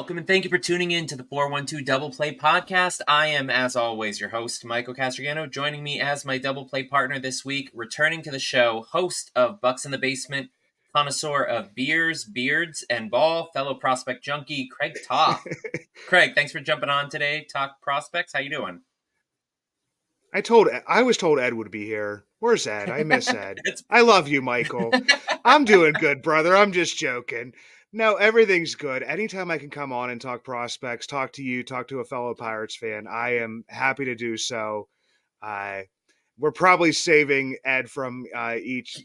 Welcome and thank you for tuning in to the 412 Double Play Podcast. I am, as always, your host, Michael Castriano. Joining me as my double play partner this week, returning to the show, host of Bucs in the Basement, connoisseur of beers, beards, and ball, fellow prospect junkie, Craig Toth. Craig, thanks for jumping on today. Talk prospects. How you doing? I was told Ed would be here. Where's Ed? I miss Ed. It's I love you, Michael. I'm doing good, brother. I'm just joking. No, everything's good. Anytime I can come on and talk prospects, talk to you, talk to a fellow Pirates fan, I am happy to do so. Uh, we're probably saving Ed from each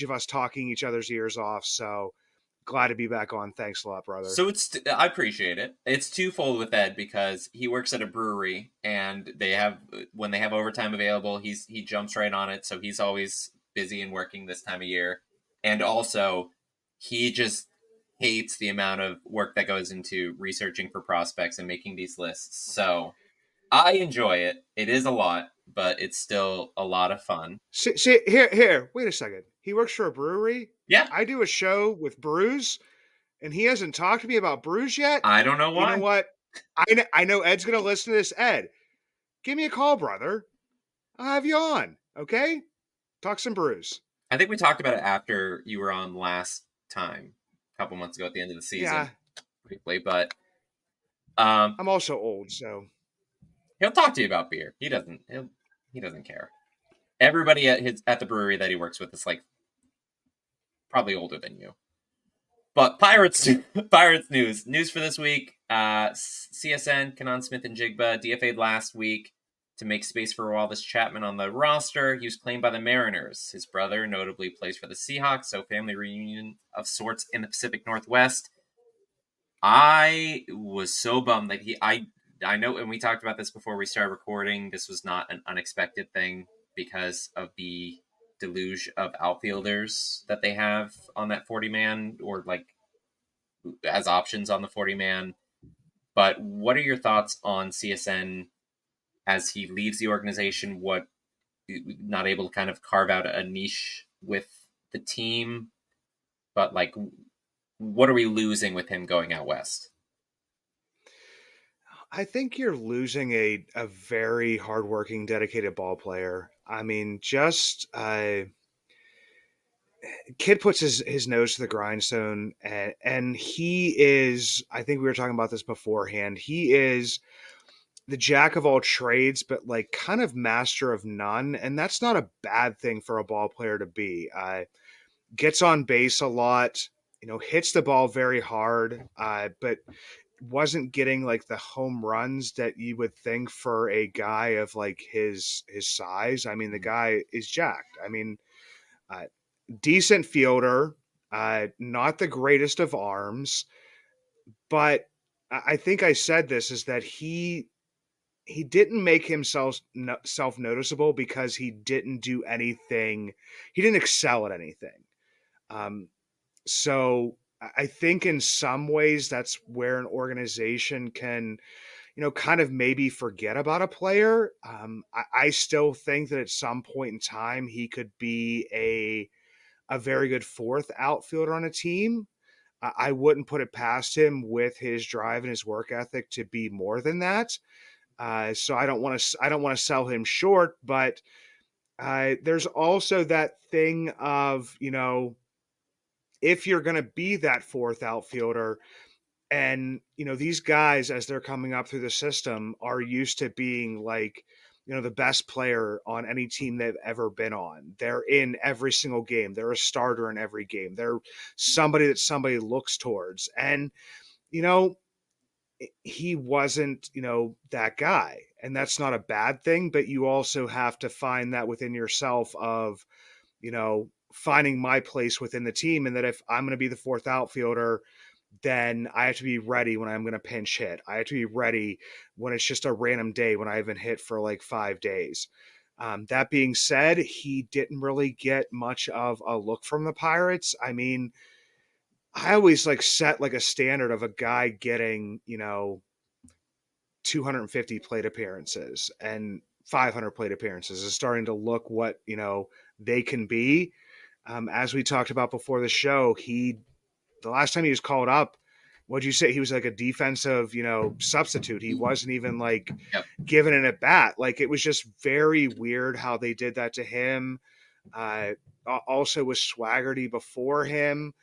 of us talking each other's ears off. So glad to be back on. Thanks a lot, brother. I appreciate it. It's twofold with Ed because he works at a brewery and when they have overtime available, he jumps right on it. So he's always busy and working this time of year. And also he just hates the amount of work that goes into researching for prospects and making these lists. So I enjoy it. It is a lot, but it's still a lot of fun. See, here. Wait a second. He works for a brewery. Yeah. I do a show with brews, and he hasn't talked to me about brews yet. I don't know why. You know what? I know Ed's going to listen to this. Ed, give me a call, brother. I'll have you on, okay? Talk some brews. I think we talked about it after you were on last time, a couple months ago at the end of the season. Yeah. Briefly, but I'm also old, so he'll talk to you about beer. He doesn't care. Everybody at the brewery that he works with is like probably older than you. But Pirates news for this week. CSN, Kenan Smith and Jigba DFA'd last week to make space for Aroldis Chapman on the roster. He was claimed by the Mariners. His brother notably plays for the Seahawks, so family reunion of sorts in the Pacific Northwest. I was so bummed that I know, and we talked about this before we started recording, this was not an unexpected thing because of the deluge of outfielders that they have on that 40-man or like as options on the 40-man. But what are your thoughts on CSN as he leaves the organization? What, not able to kind of carve out a niche with the team, but like, what are we losing with him going out west? I think you're losing a very hardworking, dedicated ball player. I mean, just kid puts his nose to the grindstone, and he is. I think we were talking about this beforehand. He is the jack of all trades, but like kind of master of none, and that's not a bad thing for a ball player to be. Gets on base a lot, hits the ball very hard, but wasn't getting like the home runs that you would think for a guy of like his size. I mean, the guy is jacked. I mean, decent fielder, not the greatest of arms, but I think I said this is that he didn't make himself self noticeable because he didn't do anything. He didn't excel at anything. So I think in some ways that's where an organization can, kind of maybe forget about a player. I still think that at some point in time he could be a very good fourth outfielder on a team. I wouldn't put it past him with his drive and his work ethic to be more than that. So I don't want to sell him short, but there's also that thing of, if you're going to be that fourth outfielder, and these guys as they're coming up through the system are used to being like, the best player on any team they've ever been on. They're in every single game. They're a starter in every game. They're somebody that somebody looks towards. And, he wasn't, that guy. And that's not a bad thing, but you also have to find that within yourself of, finding my place within the team. And that if I'm going to be the fourth outfielder, then I have to be ready when I'm going to pinch hit. I have to be ready when it's just a random day when I haven't hit for like 5 days. That being said, he didn't really get much of a look from the Pirates. I mean, I always like set like a standard of a guy getting, 250 plate appearances and 500 plate appearances is starting to look what, they can be. As we talked about before the show, the last time he was called up, what'd you say? He was like a defensive, substitute. He wasn't even like Yep. given an at bat. Like it was just very weird how they did that to him. Uh, Also with Swaggerty before him.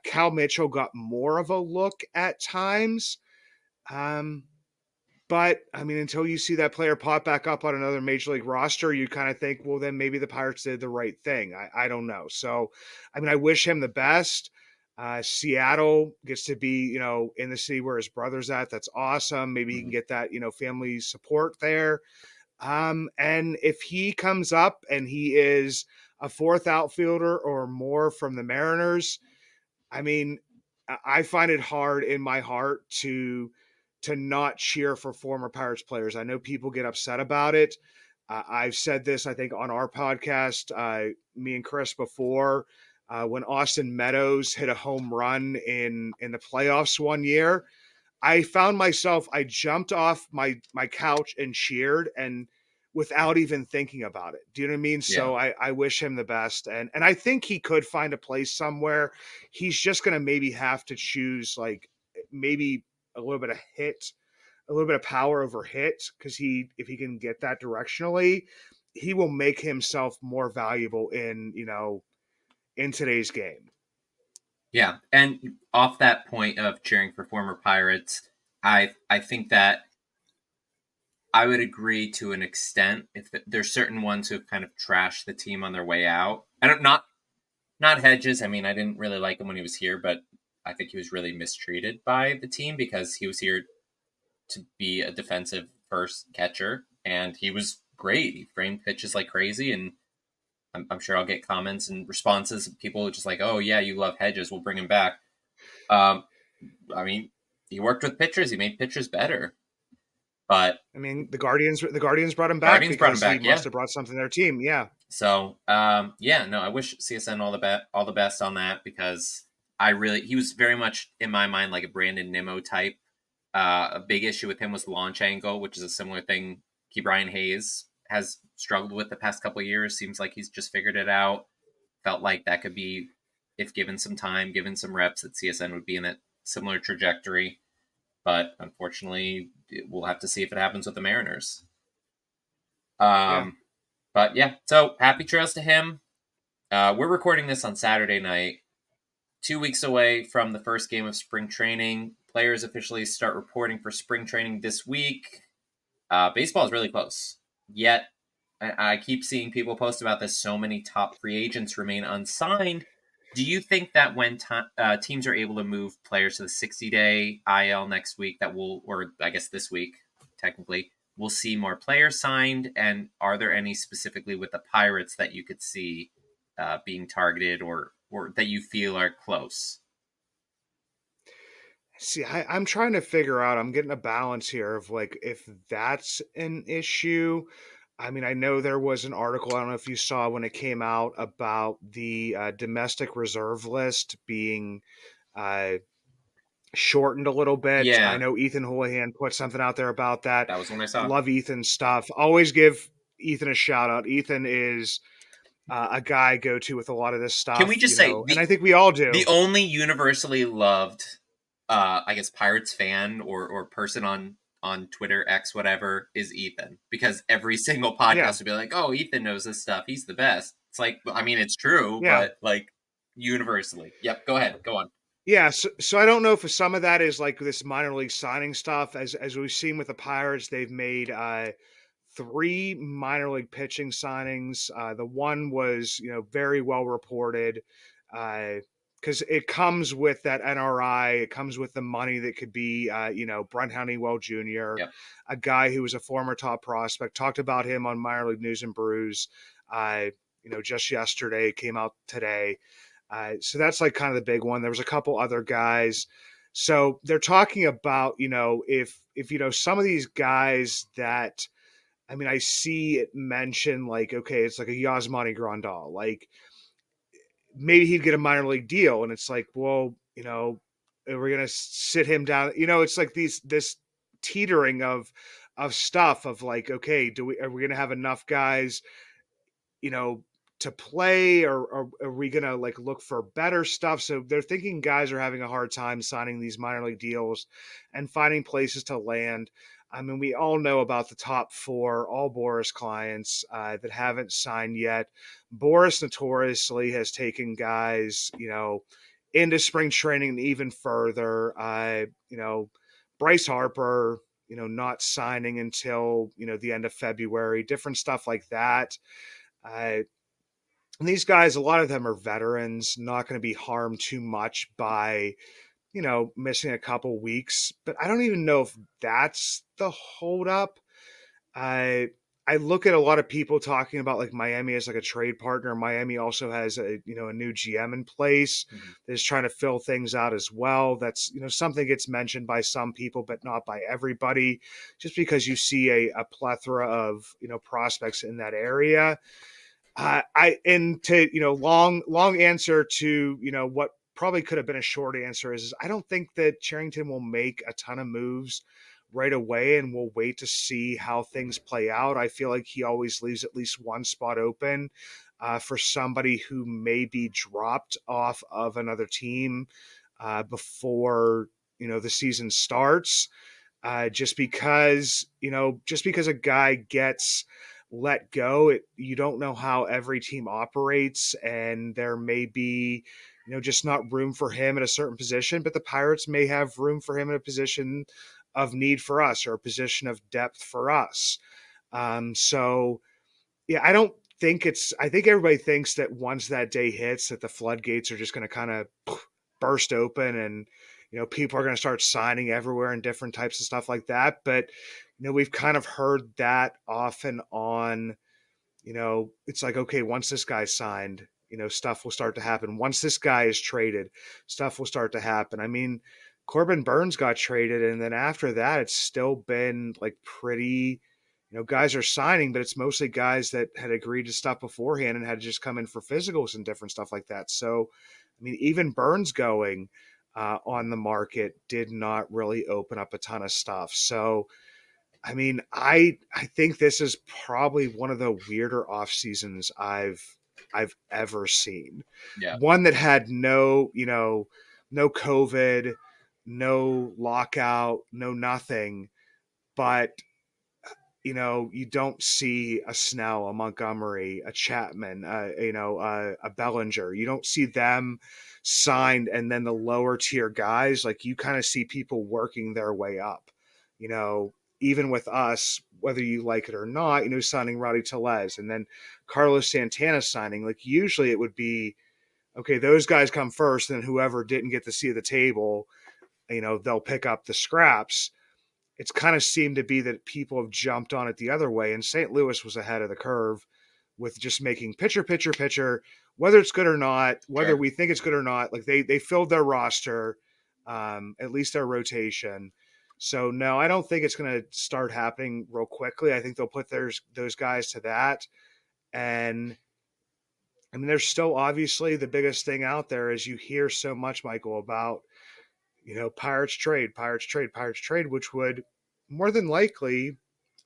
Cal Mitchell got more of a look at times. Um, but I mean, until you see that player pop back up on another major league roster, you kind of think, well, then maybe the Pirates did the right thing. I don't know. So, I mean, I wish him the best. Seattle gets to be, in the city where his brother's at. That's awesome. Maybe he can get that, family support there. And if he comes up and he is a fourth outfielder or more from the Mariners, I mean, I find it hard in my heart to not cheer for former Pirates players. I know people get upset about it. I've said this, I think, on our podcast, me and Chris before, when Austin Meadows hit a home run in the playoffs one year. I found myself, I jumped off my couch and cheered, and without even thinking about it. Do you know what I mean? Yeah. So I wish him the best. And I think he could find a place somewhere. He's just gonna maybe have to choose like maybe a little bit of hit, a little bit of power over hit, because if he can get that directionally, he will make himself more valuable in today's game. Yeah. And off that point of cheering for former Pirates, I think that I would agree to an extent. If there's certain ones who have kind of trashed the team on their way out. I don't not Hedges. I mean, I didn't really like him when he was here, but I think he was really mistreated by the team because he was here to be a defensive first catcher, and he was great. He framed pitches like crazy, and I'm sure I'll get comments and responses of people just like, "Oh yeah, you love Hedges. We'll bring him back." Um, I mean, he worked with pitchers. He made pitchers better, but I mean, the Guardians brought him back Guardians brought him because he back. must Yeah. have brought something to their team. Yeah. So, yeah, no, I wish CSN all the best on that because he was very much in my mind like a Brandon Nimmo type. A big issue with him was launch angle, which is a similar thing Key Brian Hayes has struggled with the past couple of years. Seems like he's just figured it out. Felt like that could be, if given some time, given some reps, that CSN would be in a similar trajectory. But unfortunately, we'll have to see if it happens with the Mariners. Yeah. But yeah, so happy trails to him. We're recording this on Saturday night, 2 weeks away from the first game of spring training. Players officially start reporting for spring training this week. Baseball is really close. Yet, I keep seeing people post about this. So many top free agents remain unsigned. Do you think that when teams are able to move players to the 60-day IL next week, or I guess this week, technically, we'll see more players signed? And are there any specifically with the Pirates that you could see being targeted or that you feel are close? See, I'm trying to figure out, I'm getting a balance here of like if that's an issue. I mean, I know there was an article, I don't know if you saw when it came out, about the domestic reserve list being uh, shortened a little bit. I Yeah, know Ethan Houlihan put something out there about that. that was when I saw. Love Ethan's stuff. Always give Ethan a shout out. Ethan is a guy I go to with a lot of this Can we stuff, just say and I think we all the do. only universally loved I guess Pirates fan or person on Twitter, X, whatever, is Ethan, because every single Yeah, podcast would be like, "Oh, Ethan knows this stuff. He's the best." It's like, I mean, it's true, yeah. but like universally. Yep. Go ahead. Go on. Yeah, so I don't know if some of that is like this minor league signing stuff. As we've seen with the Pirates, they've made three minor league pitching signings. The one was very well reported because it comes with that NRI. It comes with the money that could be Brent Honeywell Jr., Yep. a guy who was a former top prospect. Talked about him on Minor League News and Brews. Just yesterday, came out today. So that's like kind of the big one. There was a couple other guys. So they're talking about, if some of these guys that, I mean, I see it mentioned like, okay, it's like a Yasmani Grandal, like maybe he'd get a minor league deal. And it's like, well, we're going to sit him down. It's like this teetering of stuff of like, okay, are we going to have enough guys, you know, to play, or are we going to like look for better stuff? So they're thinking guys are having a hard time signing these minor league deals and finding places to land. I mean, we all know about the top four, all Boris clients that haven't signed yet. Boris notoriously has taken guys, into spring training and even further. Bryce Harper, not signing until, the end of February, different stuff like that. Uh, and these guys, a lot of them are veterans, not going to be harmed too much by, missing a couple weeks. But I don't even know if that's the holdup. I I look at a lot of people talking about like Miami as like a trade partner. Miami also has a new GM in place Mhm. that is trying to fill things out as well. That's something gets mentioned by some people, but not by everybody. Just because you see a plethora of prospects in that area. I and to long answer to what probably could have been a short answer is I don't think that Charrington will make a ton of moves right away, and we'll wait to see how things play out. I feel like he always leaves at least one spot open for somebody who may be dropped off of another team before the season starts. Just because a guy gets let go, you don't know how every team operates, and there may be just not room for him at a certain position, but the Pirates may have room for him in a position of need for us, or a position of depth for us. So yeah, I think everybody thinks that once that day hits that the floodgates are just going to kind of burst open, and people are going to start signing everywhere and different types of stuff like that. But we've kind of heard that off and on. It's like, okay, once this guy's signed, stuff will start to happen. Once this guy is traded, stuff will start to happen. I mean, Corbin Burns got traded, and then after that it's still been like pretty, guys are signing, but it's mostly guys that had agreed to stuff beforehand and had just come in for physicals and different stuff like that. So I mean, even Burns going on the market did not really open up a ton of stuff. So I mean, I think this is probably one of the weirder off seasons I've ever seen. Yeah. One that had no COVID, no lockout, no nothing, but you don't see a Snell, a Montgomery, a Chapman, a Bellinger. You don't see them signed, and then the lower tier guys, like you kind of see people working their way up. You know, even with us, whether you like it or not, signing Roddy Tellez and then Carlos Santana signing. Like usually it would be okay, those guys come first, and whoever didn't get the seat at the table, they'll pick up the scraps. It's kind of seemed to be that people have jumped on it the other way, and St. Louis was ahead of the curve with just making pitcher, whether it's good or not, whether Sure. we think it's good or not. Like they filled their roster, at least their rotation. So no, I don't think it's going to start happening real quickly. I think they'll put those guys to that, and I mean, there's still obviously the biggest thing out there is you hear so much, Michael, about Pirates trade, which would more than likely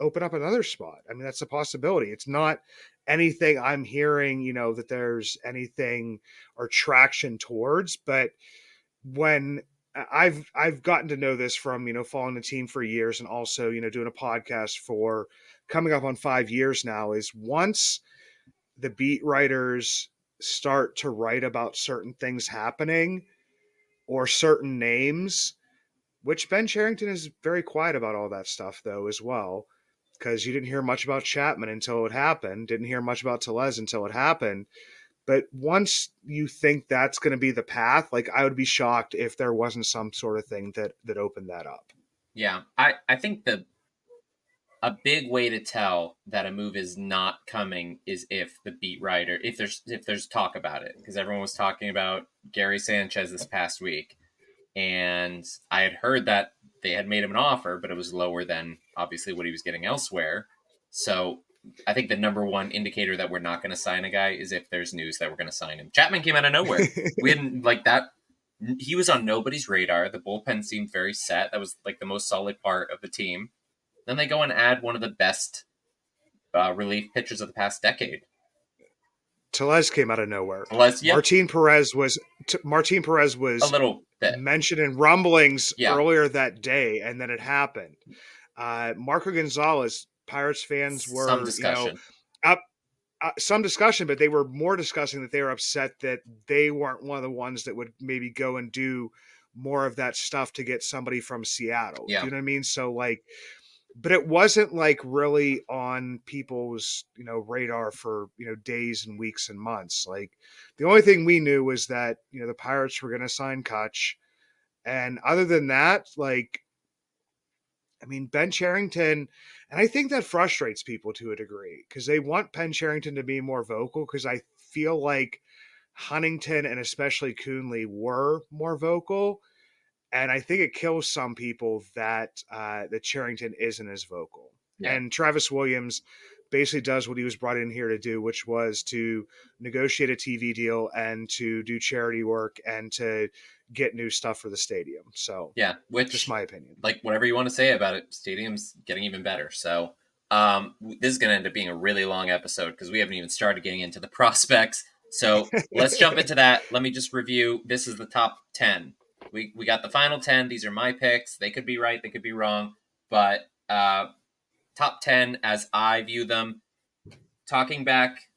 open up another spot. I mean, that's a possibility. It's not anything I'm hearing, that there's anything or traction towards, but when I've gotten to know this from, following the team for years, and also, doing a podcast for coming up on 5 years now, is once the beat writers start to write about certain things happening or certain names, which Ben Charrington is very quiet about all that stuff, though, as well, because you didn't hear much about Chapman until it happened, didn't hear much about Tellez until it happened. But once you think that's going to be the path, like I would be shocked if there wasn't some sort of thing that opened that up. Yeah. I think the a big way to tell that a move is not coming is if the beat writer, if there's talk about it, because everyone was talking about Gary Sanchez this past week, and I had heard that they had made him an offer, but it was lower than obviously what he was getting elsewhere. So I think the number one indicator that we're not going to sign a guy is if there's news that we're going to sign him. Chapman came out of nowhere. We hadn't like that. He was on nobody's radar. The bullpen seemed very set. That was like the most solid part of the team. Then they go and add one of the best relief pitchers of the past decade. Tellez came out of nowhere. Unless, yeah, Martin Perez a was little bit. mentioned in rumblings Yeah. earlier that day, and then it happened. Marco Gonzalez, Pirates fans Some were, discussion. up some discussion, but they were more discussing that they were upset that they weren't one of the ones that would maybe go and do more of that stuff to get somebody from Seattle. Do Yeah. you know what I mean? So like, but it wasn't like really on people's, radar for, days and weeks and months. Like the only thing we knew was that, the Pirates were going to sign Kutch. And other than that, like, I mean, Ben Charrington, and I think that frustrates people to a degree because they want Ben Charrington to be more vocal because I feel like Huntington and especially Coonley were more vocal. And I think it kills some people that that Charrington isn't as vocal. Yeah. And Travis Williams basically does what he was brought in here to do, which was to negotiate a TV deal and to do charity work and to get new stuff for the stadium. So, Yeah, which, just my opinion. like, whatever you want to say about it, stadium's getting even better. So, this is going to end up being a really long episode because we haven't even started getting into the prospects. So let's jump into that. Let me just review. This is the top 10. We got the final 10. These are my picks. They could be right, they could be wrong, but top 10 as I view them. Talking back,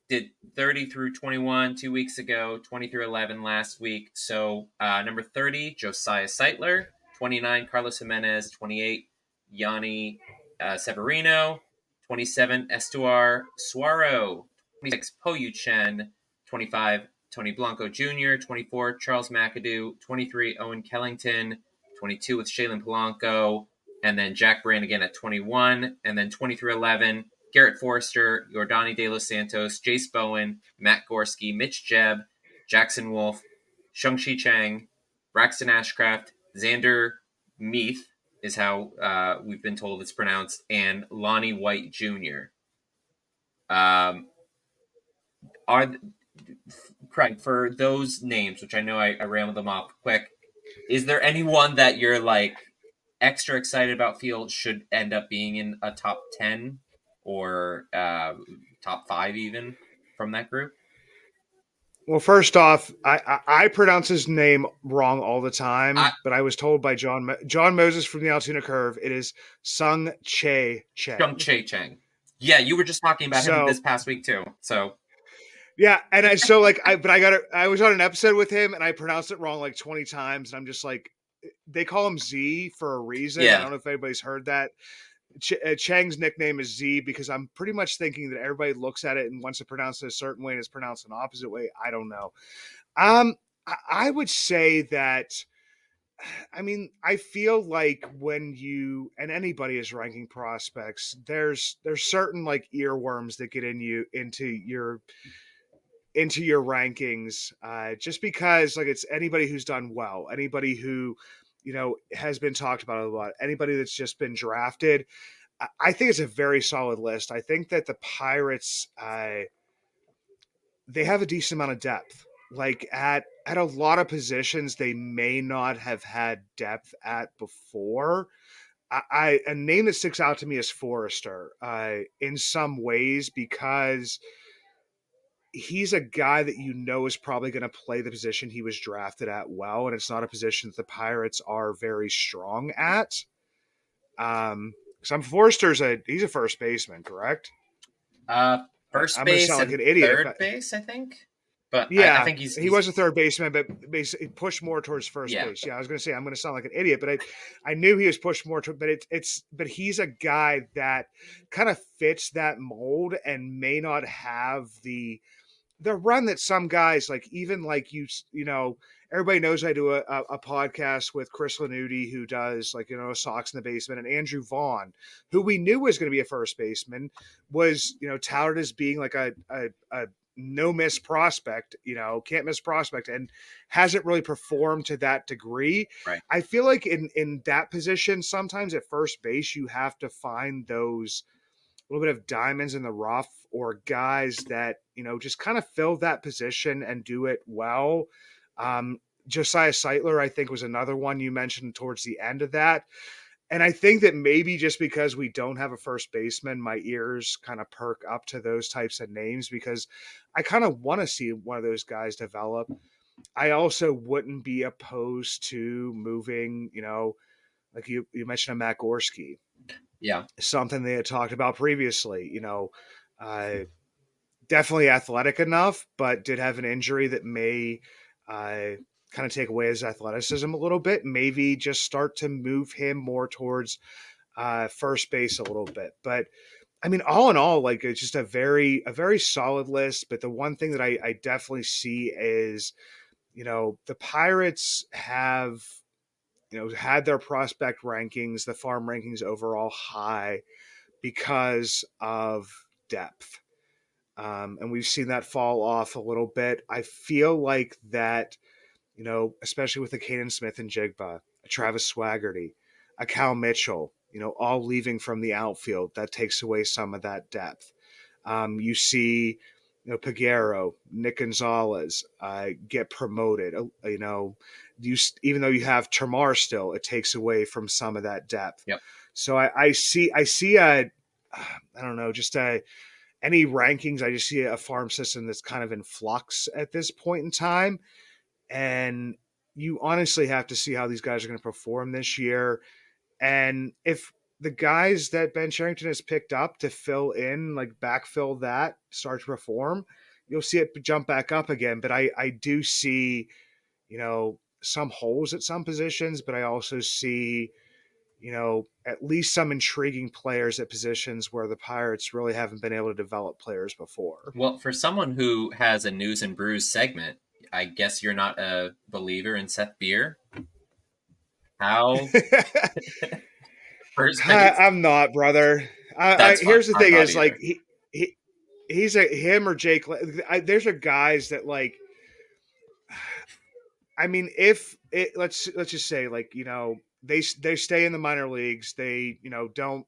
did 30 through 21 2 weeks ago, 20 through 11 last week. So number 30, Josiah Seitler. 29, Carlos Jimenez. 28, Yanni Severino. 27, Estuar Suaro. 26, Po Yu Chen. 25, Tony Blanco Jr. 24, Charles McAdoo. 23, Owen Kellington. 22 with Shaylin Polanco. And then Jack Brannigan at 21. And then 20 through 11, Garrett Forrester, Yordani De Los Santos, Jace Bowen, Matt Gorski, Mitch Jebb, Jackson Wolf, Shang-Chi Chang, Braxton Ashcraft, Xander Meath is how we've been told it's pronounced, and Lonnie White Jr. Craig, for those names, which I know I rambled them off quick, is there anyone that you're like extra excited about, feel should end up being in a top 10 or top 5 even from that group? Well, first off, I pronounce his name wrong all the time, I, but I was told by John Moses from the Altoona Curve it is Sung Che Cheng. Shang-Chi Chang. Yeah, you were just talking about him this past week too. So yeah, and I was on an episode with him and I pronounced it wrong like 20 times, and I'm just like, they call him Z for a reason. yeah. I don't know if anybody's heard that. Chang's nickname is Z because I'm pretty much thinking that everybody looks at it and wants to pronounce it a certain way and it's pronounced an opposite way. I don't know. I would say that, I mean, I feel like when you and anybody is ranking prospects, there's certain like earworms that get into your rankings, just because like it's anybody who's done well, anybody who has been talked about a lot, anybody that's just been drafted. I think it's a very solid list. I think that the Pirates, they have a decent amount of depth. Like at a lot of positions, they may not have had depth at before. A name that sticks out to me is Forrester, in some ways, because he's a guy that is probably going to play the position he was drafted at well, and it's not a position that the Pirates are very strong at. Some Forrester's he's a first baseman, correct? First I'm going to base sound like and an idiot. third base, I think. But I Yeah, think he was a third baseman, but basically pushed more towards first base. Yeah, I was going to say I'm going to sound like an idiot, but I knew he was pushed more to. But he's a guy that kind of fits that mold and may not have the run that some guys like, even like everybody knows I do a podcast with Chris Lanuti, who does like, Sox in the Basement, and Andrew Vaughn, who we knew was going to be a first baseman, was, touted as being like a no miss prospect, can't miss prospect, and hasn't really performed to that degree. Right. I feel like in that position, sometimes at first base, you have to find those little bit of diamonds in the rough, or guys that, just kind of fill that position and do it well. Josiah Seitler, I think, was another one you mentioned towards the end of that. And I think that maybe just because we don't have a first baseman, my ears kind of perk up to those types of names because I kind of want to see one of those guys develop. I also wouldn't be opposed to moving, like you mentioned a Matt Gorski, Yeah. something they had talked about previously, uh, definitely athletic enough, but did have an injury that may uh, kind of take away his athleticism a little bit. Maybe just start to move him more towards first base a little bit. But I mean, all in all, like it's just a very solid list. But the one thing that I definitely see is, the Pirates have, had their prospect rankings, the farm rankings overall high because of depth. And we've seen that fall off a little bit. I feel like that, especially with the Caden Smith and Jigba, a Travis Swaggerty, a Cal Mitchell, all leaving from the outfield, that takes away some of that depth. You see, Peguero, Nick Gonzalez get promoted. Even though you have Termar still, it takes away from some of that depth. Yep. So I see I don't know, just any rankings. I just see a farm system that's kind of in flux at this point in time, and you honestly have to see how these guys are going to perform this year. And if the guys that Ben Cherington has picked up to fill in, like backfill that, start to perform, you'll see it jump back up again. But I do see, some holes at some positions, but I also see, at least some intriguing players at positions where the Pirates really haven't been able to develop players before. Well, for someone who has a news and brews segment, I guess you're not a believer in Seth Beer. How first base? I'm not, brother. That's fine. Here's the I'm thing: not is like either. he he's a him or Jake. There's a guys that like. I mean, if it let's just say like they stay in the minor leagues, they don't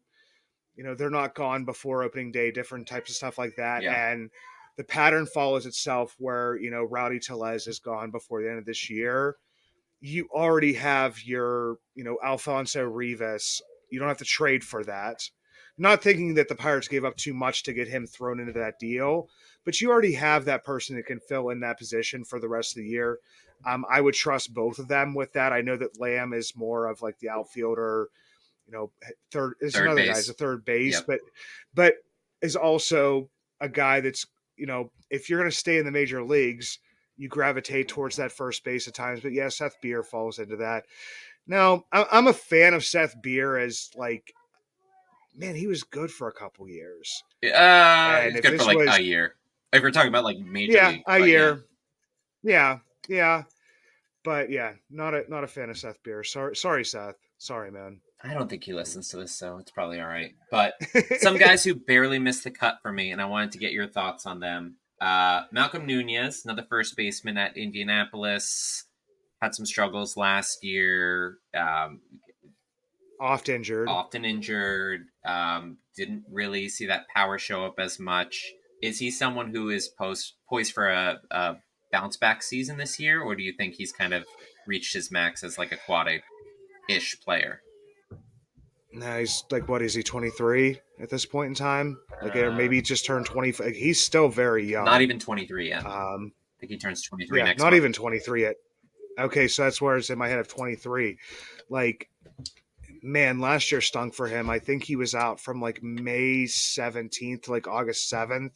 they're not gone before opening day, different types of stuff like that, Yeah. and the pattern follows itself where Rowdy Tellez is gone before the end of this year. You already have your, Alfonso Rivas. You don't have to trade for that. Not thinking that the Pirates gave up too much to get him thrown into that deal, but you already have that person that can fill in that position for the rest of the year. I would trust both of them with that. I know that Lamb is more of like the outfielder, third. There's Third another guy is base. a third base, Yep. but is also a guy that's if you're going to stay in the major leagues, you gravitate towards that first base at times. But yeah, Seth Beer falls into that. Now, I'm a fan of Seth Beer as like, man, he was good for a couple years. And It's if good for this like a was, year. If we're talking about like major yeah, league, a but yeah, year, yeah, yeah, but yeah, not a fan of Seth Beer. Sorry, Seth. Sorry, man. I don't think he listens to this, so it's probably all right. But some guys who barely missed the cut for me, and I wanted to get your thoughts on them. Malcolm Nunez, another first baseman at Indianapolis, had some struggles last year. Oft injured. Often injured. Didn't really see that power show up as much. Is he someone who is poised for a bounce back season this year, or do you think he's kind of reached his max as like a quad ish player? Now he's like, what is he, 23 at this point in time? Like, or Uh, maybe he just turned 20. Like, he's still very Not young. even 23 yet. I Um, think he turns 23 yeah, next not month. even 23 yet. Okay, so that's where it's in my head of 23. Like, man, last year stunk for him. I think he was out from like May 17th to like August 7th.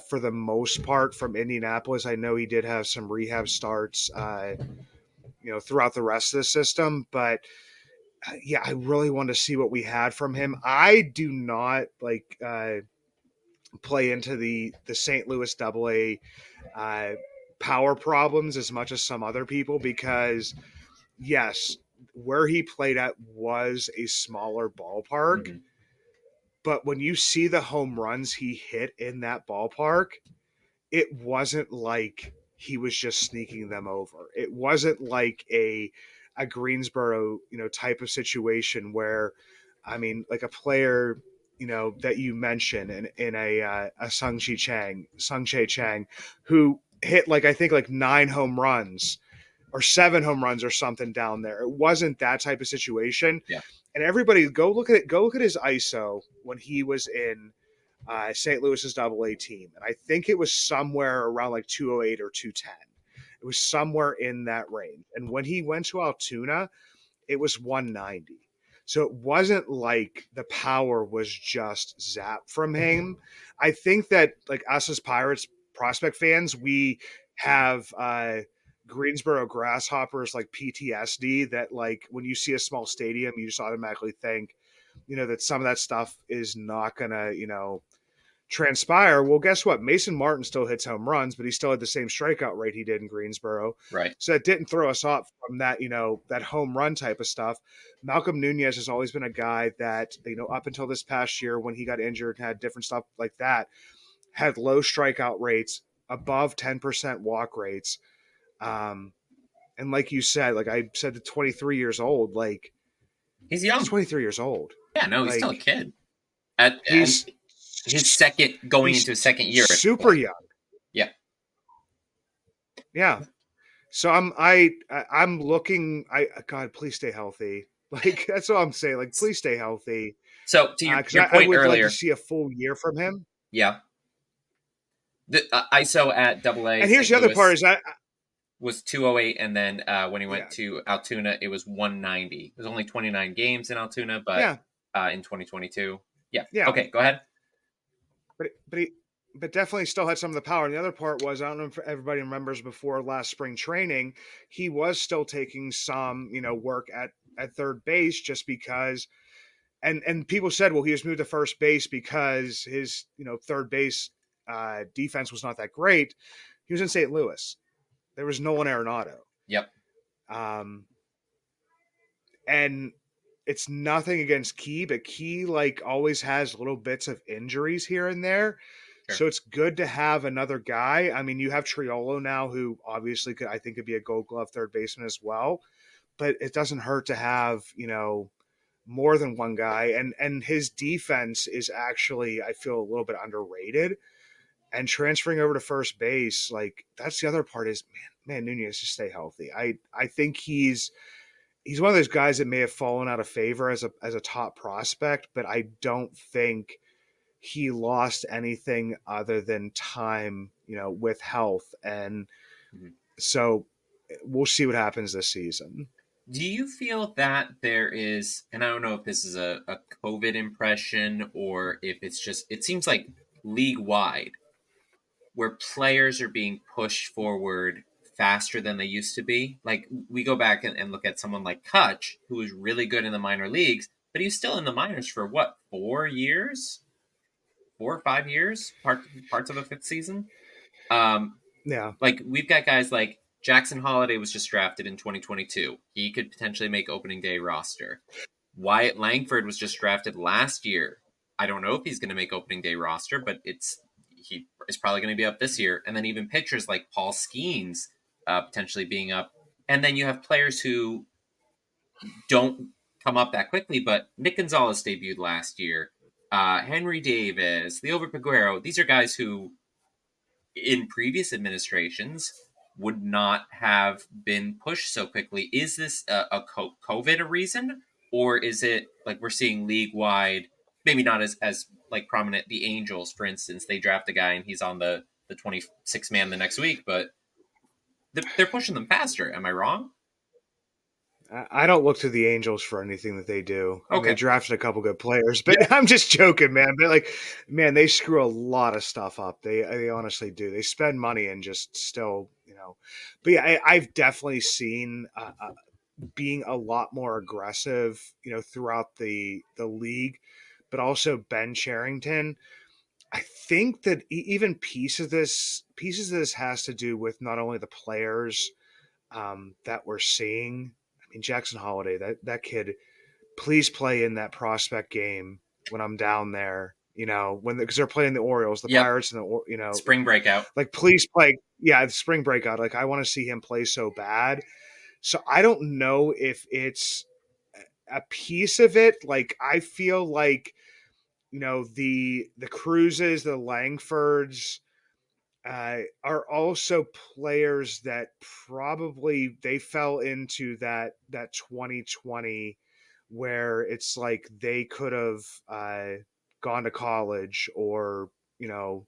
For the most part, from Indianapolis. I know he did have some rehab starts, throughout the rest of the system, but yeah, I really wanted to see what we had from him. I do not like play into the St. Louis Double A power problems as much as some other people because yes, where he played at was a smaller ballpark, Mm-hmm. but when you see the home runs he hit in that ballpark, it wasn't like he was just sneaking them over. It wasn't like a Greensboro, type of situation where, I mean, like a player, that you mentioned in a Sung Che Chang, who hit like I think like 9 home runs or 7 home runs or something down there. It wasn't that type of situation. Yeah. And everybody go look at it. Go look at his ISO when he was in St. Louis's Double A team, and I think it was somewhere around like 208 or 210. It was somewhere in that range. And when he went to Altoona, it was 190. So it wasn't like the power was just zapped from him. I think that like us as Pirates prospect fans, we have Greensboro Grasshoppers like PTSD that like when you see a small stadium, you just automatically think, that some of that stuff is not gonna, transpire. Well, guess what? Mason Martin still hits home runs, but he still had the same strikeout rate he did in Greensboro. Right. So it didn't throw us off from that, that home run type of stuff. Malcolm Nunez has always been a guy that, up until this past year when he got injured and had different stuff like that, had low strikeout rates, above 10% walk rates. And like you said, like I said, to 23 years old, like He's he's young. 23 years old. Yeah, no, he's still a Like kid. And he's his second, going he's into his second year. super young. Yeah. Yeah. So I'm looking. God, please stay healthy. Like that's all I'm saying. Like please stay healthy. So to your, Because your I point would like to earlier, see a full year from him. yeah, the ISO at Double A And here's St. the other part: Louis is I was 208, and then when he went yeah, to Altoona, it was 190. There's only 29 games in Altoona, but yeah, in 2022, yeah. yeah. Okay, go ahead. But definitely still had some of the power. And the other part was, I don't know if everybody remembers, before last spring training, he was still taking some work at third base, just because. And people said, well, he was moved to first base because his third base defense was not that great. He was in St. Louis. There was Nolan Arenado. Yep. Um, and it's nothing against Key, but Key like always has little bits of injuries here and there. Sure. So it's good to have another guy. I mean, you have Triolo now, who obviously I think could be a Gold Glove third baseman as well. But it doesn't hurt to have more than one guy. And his defense is actually, I feel, a little bit underrated. And transferring over to first base, like that's the other part is, man, Nunez, just stay healthy. I think he's one of those guys that may have fallen out of favor as a top prospect, but I don't think he lost anything other than time, with health. And Mhm. so we'll see what happens this season. Do you feel that there is, and I don't know if this is a COVID impression or if it's just, it seems like league wide, where players are being pushed forward faster than they used to be. Like we go back and look at someone like Kutch, who was really good in the minor leagues, but he's still in the minors for what, 4 years, 4 or 5 years, parts of a fifth season. Um, Yeah. like we've got guys like Jackson Holiday was just drafted in 2022. He could potentially make opening day roster. Wyatt Langford was just drafted last year. I don't know if he's going to make opening day roster, but he is probably going to be up this year. And then even pitchers like Paul Skeens potentially being up. And then you have players who don't come up that quickly, but Nick Gonzalez debuted last year. Henry Davis, Liover Peguero. These are guys who, in previous administrations, would not have been pushed so quickly. Is this a COVID a reason, or is it like we're seeing league wide? Maybe not as like prominent. The Angels, for instance, they draft a guy and he's on the 26 man the next week, but they're pushing them faster. Am I wrong? I don't look to the Angels for anything that they do. I mean, they Okay. drafted a couple good players, but I'm just joking, man. But like, man, they screw a lot of stuff up. They honestly do. They spend money and just still, But yeah, I've definitely seen being a lot more aggressive, throughout the league. But also Ben Charrington. I think that even pieces of this has to do with not only the players that we're seeing. I mean, Jackson Holiday, that kid, please play in that prospect game when I'm down there. Because they're playing the Orioles, the Yep. Pirates, and Spring breakout. like please play. Yeah, the spring breakout. Like I want to see him play so bad. So I don't know if it's a piece of it. Like I feel like the Cruzes, the Langfords, are also players that probably they fell into that 2020 where it's like they could have gone to college or, you know,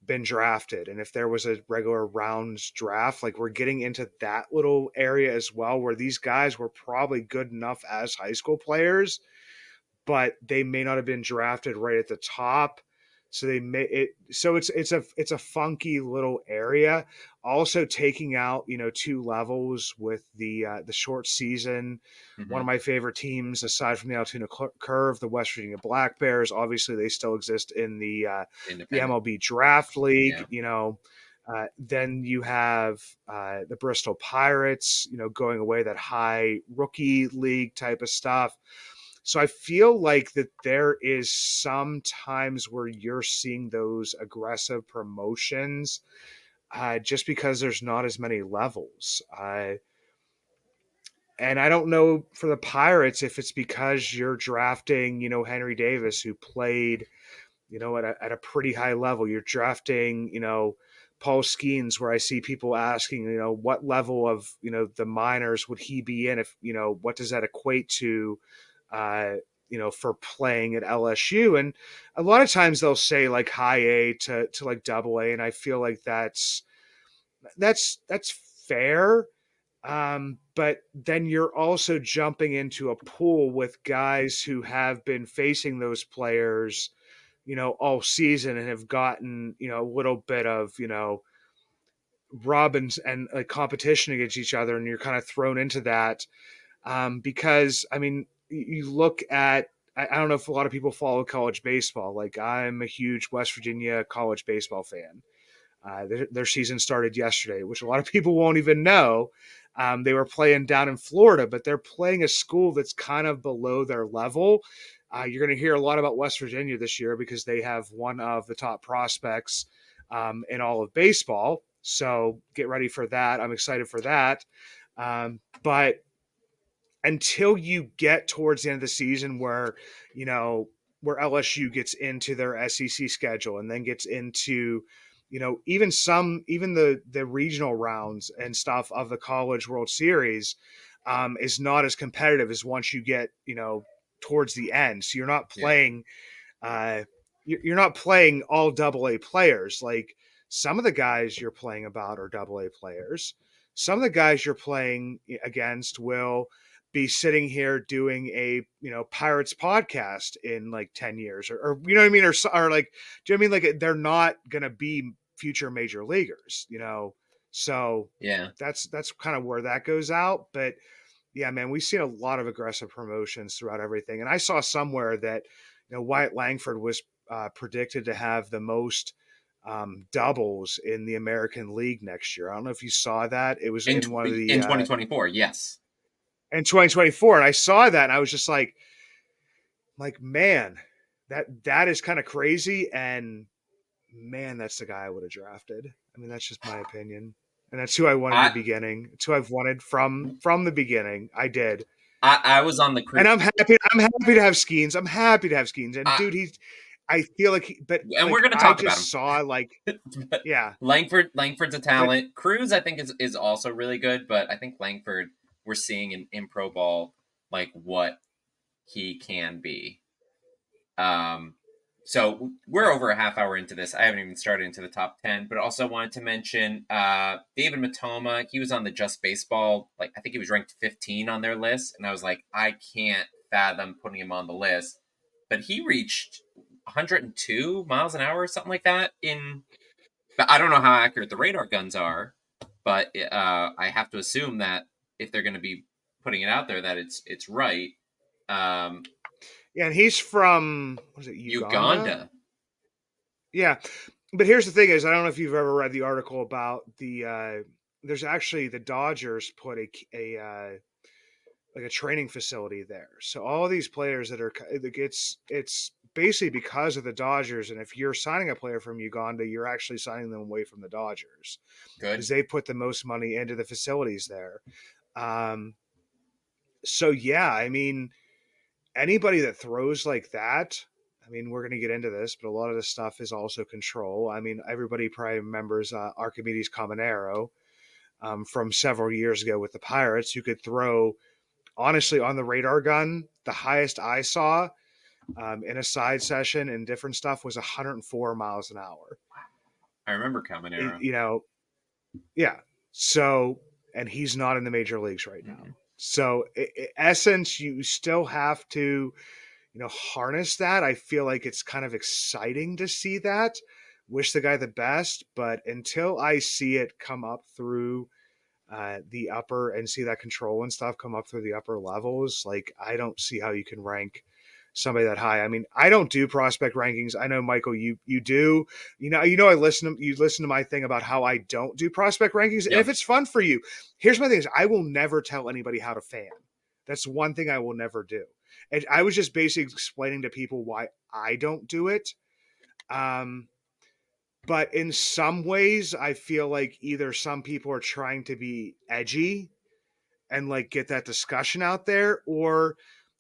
been drafted. And if there was a regular rounds draft, like we're getting into that little area as well, where these guys were probably good enough as high school players, but they may not have been drafted right at the top. So they may it. So it's a funky little area. Also taking out, you know, two levels with the short season. One Hmm. of my favorite teams, aside from the Altoona Curve, the West Virginia Black Bears. Obviously, they still exist in the Independent. MLB Draft League. Yeah. You know, then you have the Bristol Pirates. You know, going away, that high rookie league type of stuff. So I feel like that there is some times where you're seeing those aggressive promotions just because there's not as many levels. And I don't know for the Pirates if it's because you're drafting, you know, Henry Davis, who played, you know, at a pretty high level. You're drafting, you know, Paul Skeens, where I see people asking, you know, what level of, you know, the minors would he be in? If, you know, what does that equate to, uh, you know, for playing at LSU? And a lot of times they'll say like high A to like double A. And I feel like that's fair. But then you're also jumping into a pool with guys who have been facing those players, you know, all season and have gotten, you know, a little bit of, you know, rub and competition against each other. And you're kind of thrown into that. Because, I mean, you look at, I don't know if a lot of people follow college baseball. Like, I'm a huge West Virginia college baseball fan. Their season started yesterday, which a lot of people won't even know. They were playing down in Florida, but they're playing a school that's kind of below their level. You're going to hear a lot about West Virginia this year because they have one of the top prospects in all of baseball. So get ready for that. I'm excited for that. But until you get towards the end of the season where, you know, where LSU gets into their SEC schedule and then gets into, you know, even the regional rounds and stuff of the College World Series is not as competitive as once you get, you know, towards the end. So Yeah. uh, you're not playing all double A players. Like some of the guys you're playing about are double A players. Some of the guys you're playing against will be sitting here doing a, you know, Pirates podcast in like 10 years or you know what I mean? Or like, do you know what I mean? Like they're not going to be future major leaguers, you know? So Yeah. that's kind of where that goes out. But yeah, man, we've seen a lot of aggressive promotions throughout everything. And I saw somewhere that, you know, Wyatt Langford was predicted to have the most doubles in the American League next year. I don't know if you saw that. It was in one of the In 2024, yes. in 2024, and I saw that, and I was just like, man, that is kind of crazy. And man, that's the guy I would have drafted. I mean, that's just my opinion. And that's who I wanted in the I beginning. It's who I've wanted from the beginning. I did. I was on the And crew. I'm happy to have Skeens. I'm happy to have Skeens. And I, dude, I feel like but and we're like going to I talk about him. just saw like But yeah. Langford's a But talent. Cruz, I think, is also really good, but I think Langford, we're seeing in pro ball like what he can be. Um, so we're over a half hour into this. I haven't even started into the top 10, but also wanted to mention David Matoma. He was on the Just Baseball, like I think he was ranked 15 on their list, and I was like, I can't fathom putting him on the list. But he reached 102 miles an hour or something like that in. But I don't know how accurate the radar guns are, but I have to assume that if they're going to be putting it out there, that it's right. Um, yeah, and he's from what is it, Uganda? Uganda. Yeah. But here's the thing is I don't know if you've ever read the article about the there's actually the Dodgers put a like a training facility there. So all these players that are it's basically because of the Dodgers. And if you're signing a player from Uganda, you're actually signing them away from the Dodgers because Good. they put the most money into the facilities there. Um, so yeah, I mean anybody that throws like that. I mean, we're going to get into this, but a lot of this stuff is also control. I mean, everybody probably remembers Archimedes Caminero from several years ago with the Pirates, who could throw honestly on the radar gun the highest I saw in a side session and different stuff was 104 miles an hour. I remember Caminero. You know, yeah. So, and he's not in the major leagues right now. Mm-hmm. So, in essence, you still have to, harness that. I feel like it's kind of exciting to see that. Wish the guy the best, but until I see it come up through the upper and see that control and stuff come up through the upper levels, like I don't see how you can rank somebody that high. I mean, I don't do prospect rankings. I know Michael, you do. I you listen to my thing about how I don't do prospect rankings. And if Yep. it's fun for you, here's my thing: is I will never tell anybody how to fan. That's one thing I will never do. And I was just basically explaining to people why I don't do it. Um, but in some ways, I feel like either some people are trying to be edgy and like get that discussion out there, or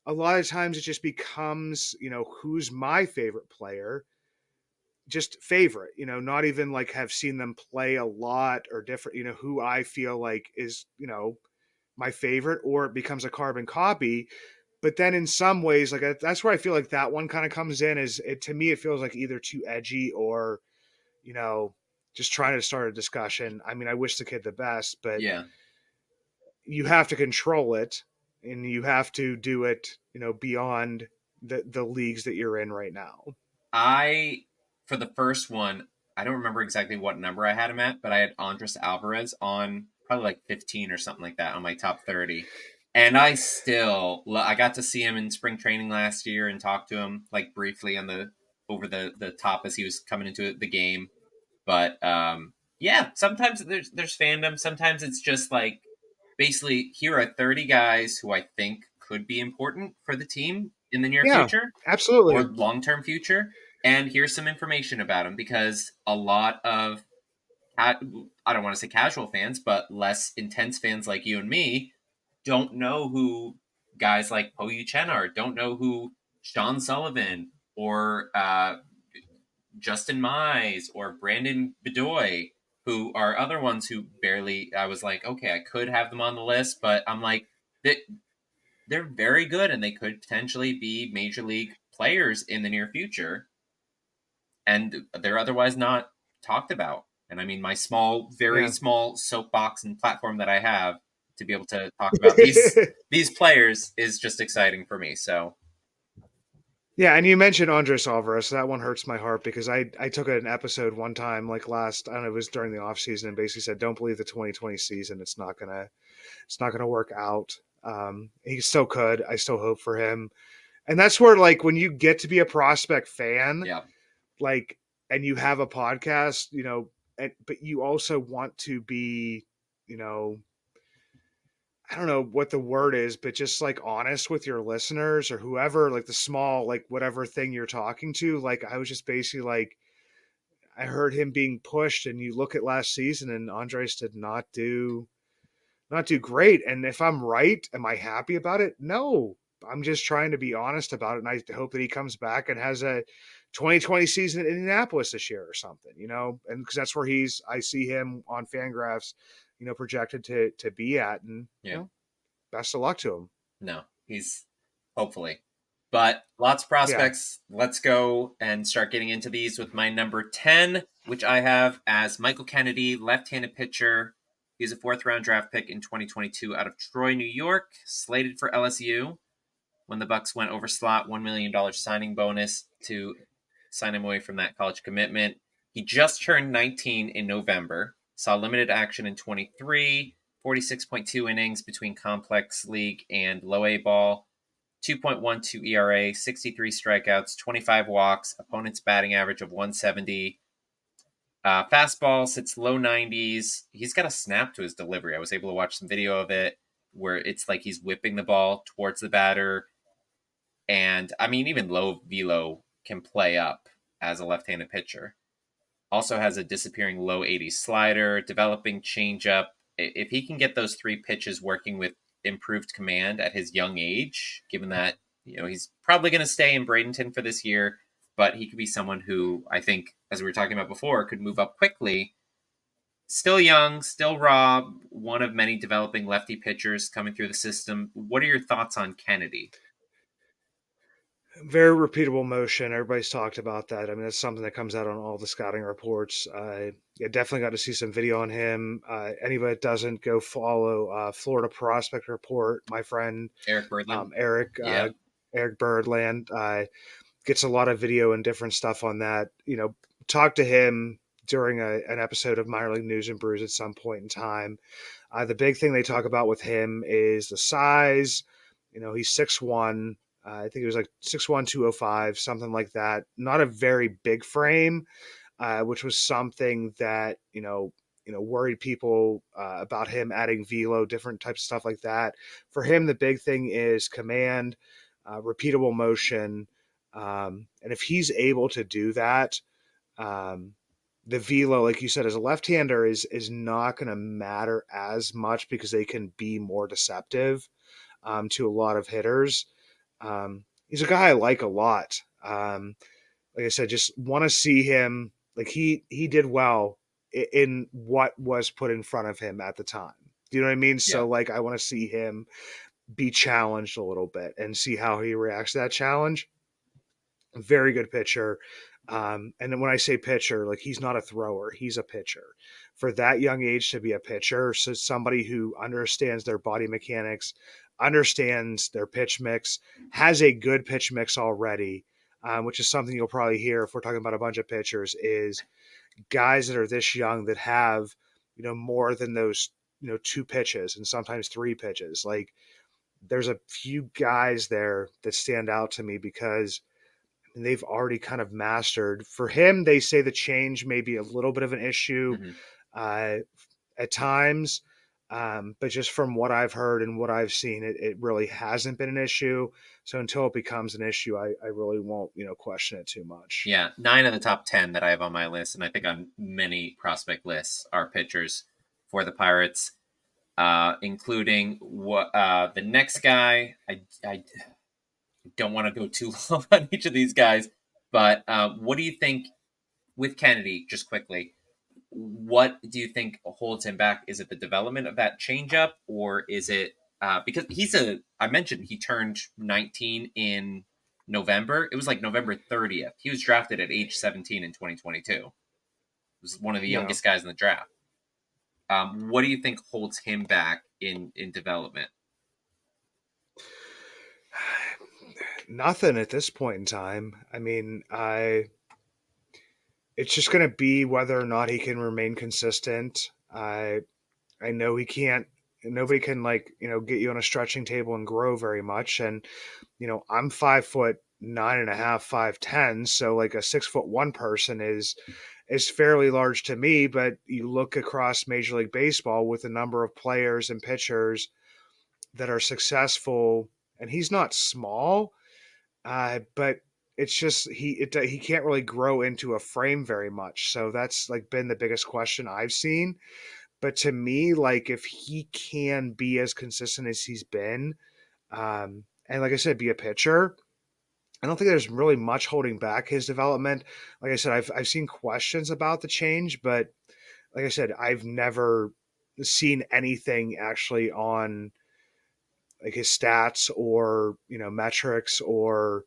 a lot of times it just becomes, who's my favorite player, just favorite, not even like have seen them play a lot or different, who I feel like is, my favorite, or it becomes a carbon copy. But then in some ways, like that's where I feel like that one kind of comes in, is it to me it feels like either too edgy or, you know, just trying to start a discussion. I mean, I wish the kid the best, but Yeah. you have to control it and you have to do it, beyond the leagues that you're in right now. I for the first one, I don't remember exactly what number I had him at, but I had Andres Alvarez on probably like 15 or something like that on my top 30. And I got to see him in spring training last year and talk to him like briefly on the over the top as he was coming into the game. But yeah, sometimes there's fandom. Sometimes it's just like basically here are 30 guys who I think could be important for the team in the near Yeah, future or absolutely. long term future. And here's some information about them because a lot of I don't want to say casual fans, but less intense fans like you and me don't know who guys like Po Chen are, don't know who Sean Sullivan or Justin Mize or Brandon Bedoy, who are other ones who barely. I was like, okay, I could have them on the list, but I'm like, they're very good and they could potentially be major league players in the near future, and they're otherwise not talked about. And I mean, my small, very Yeah. small soapbox and platform that I have to be able to talk about these players is just exciting for me. So Yeah, and you mentioned Andres Alvarez. So that one hurts my heart because I took an episode one time, like last, I don't know, it was during the off season, and basically said, "Don't believe the 2020 season. It's not gonna work out." He still could. I still hope for him, and that's where like when you get to be a prospect fan, yeah, like, and you have a podcast, but you also want to be, you know, I don't know what the word is, but just like honest with your listeners or whoever, like the small, like whatever thing you're talking to. Like I was just basically like, I heard him being pushed, and you look at last season, and Andres did not do great. And if I'm right, am I happy about it? No, I'm just trying to be honest about it, and I hope that he comes back and has a 2020 season in Indianapolis this year or something, and because that's where I see him on Fangraphs, projected to be at, and yeah. best of luck to him. No, he's hopefully. But lots of Yeah. prospects. Let's go and start getting into these with my number 10, which I have as Michael Kennedy, left handed pitcher. He's a fourth round draft pick in 2022 out of Troy, New York, slated for LSU when the Bucs went over slot $1 million signing bonus to sign him away from that college commitment. He just turned 19 in November, saw limited action in 23, 46.2 innings between complex league and low A ball, 2.12 ERA, 63 strikeouts, 25 walks, opponent's batting average of 170. Fastball sits low 90s. He's got a snap to his delivery. I was able to watch some video of it where it's like he's whipping the ball towards the batter. And I mean, even low velo can play up as a left-handed pitcher. Also has a disappearing low 80s slider, developing changeup. If he can get those three pitches working with improved command at his young age, given that he's probably going to stay in Bradenton for this year, but he could be someone who I think, as we were talking about before, could move up quickly. Still young, still raw, one of many developing lefty pitchers coming through the system. What are your thoughts on Kennedy? Very repeatable motion. Everybody's talked about that. I mean, that's something that comes out on all the scouting reports. Yeah, definitely got to see some video on him. Anybody that doesn't, go follow Florida Prospect Report. My friend Eric Birdland. Eric Yeah. Eric Birdland gets a lot of video and different stuff on that. Talk to him during an episode of Minor League News and Brews at some point in time. The big thing they talk about with him is the size. He's 6'1". I think it was like 6'1", 205, something like that. Not a very big frame, which was something that worried people about him adding velo, different types of stuff like that. For him, the big thing is command, repeatable motion, and if he's able to do that, um, the velo, like you said, as a left-hander, is not going to matter as much because they can be more deceptive to a lot of hitters. He's a guy I like a lot. Like I said, just want to see him. Like he did well in what was put in front of him at the time. Do you know what I mean? Yeah. So like I want to see him be challenged a little bit and see how he reacts to that challenge. Very good pitcher. And then when I say pitcher, like he's not a thrower, he's a pitcher. For that young age to be a pitcher, so somebody who understands their body mechanics, understands their pitch mix, has a good pitch mix already, which is something you'll probably hear if we're talking about a bunch of pitchers, is guys that are this young that have, more than those, two pitches and sometimes three pitches. Like there's a few guys there that stand out to me because they've already kind of mastered. For him, they say the change may be a little bit of an issue Mm-hmm. uh, at times, but just from what I've heard and what I've seen, it really hasn't been an issue. So until it becomes an issue, I really won't question it too much. Yeah, 9 of the top 10 that I have on my list, and I think on many prospect lists, are pitchers for the Pirates, including what the next guy. I don't want to go too long on each of these guys, but what do you think with Kennedy? Just quickly, what do you think holds him back? Is it the development of that changeup, or is it because I mentioned he turned 19 in November. It was like November 30th. He was drafted at age 17 in 2022. He was one of the Yeah. youngest guys in the draft. What do you think holds him back in development? Nothing at this point in time. I mean, it's just going to be whether or not he can remain consistent. I know he can't. Nobody can get you on a stretching table and grow very much. And I'm 5'9" and a half, 5'10", so like a 6'1" person is fairly large to me. But you look across Major League Baseball with a number of players and pitchers that are successful, and he's not small, but it's just he can't really grow into a frame very much. So that's like been the biggest question I've seen. But to me, like if he can be as consistent as he's been, and like I said, be a pitcher, I don't think there's really much holding back his development. Like I said, I've seen questions about the change, but like I said, I've never seen anything actually on like his stats or metrics or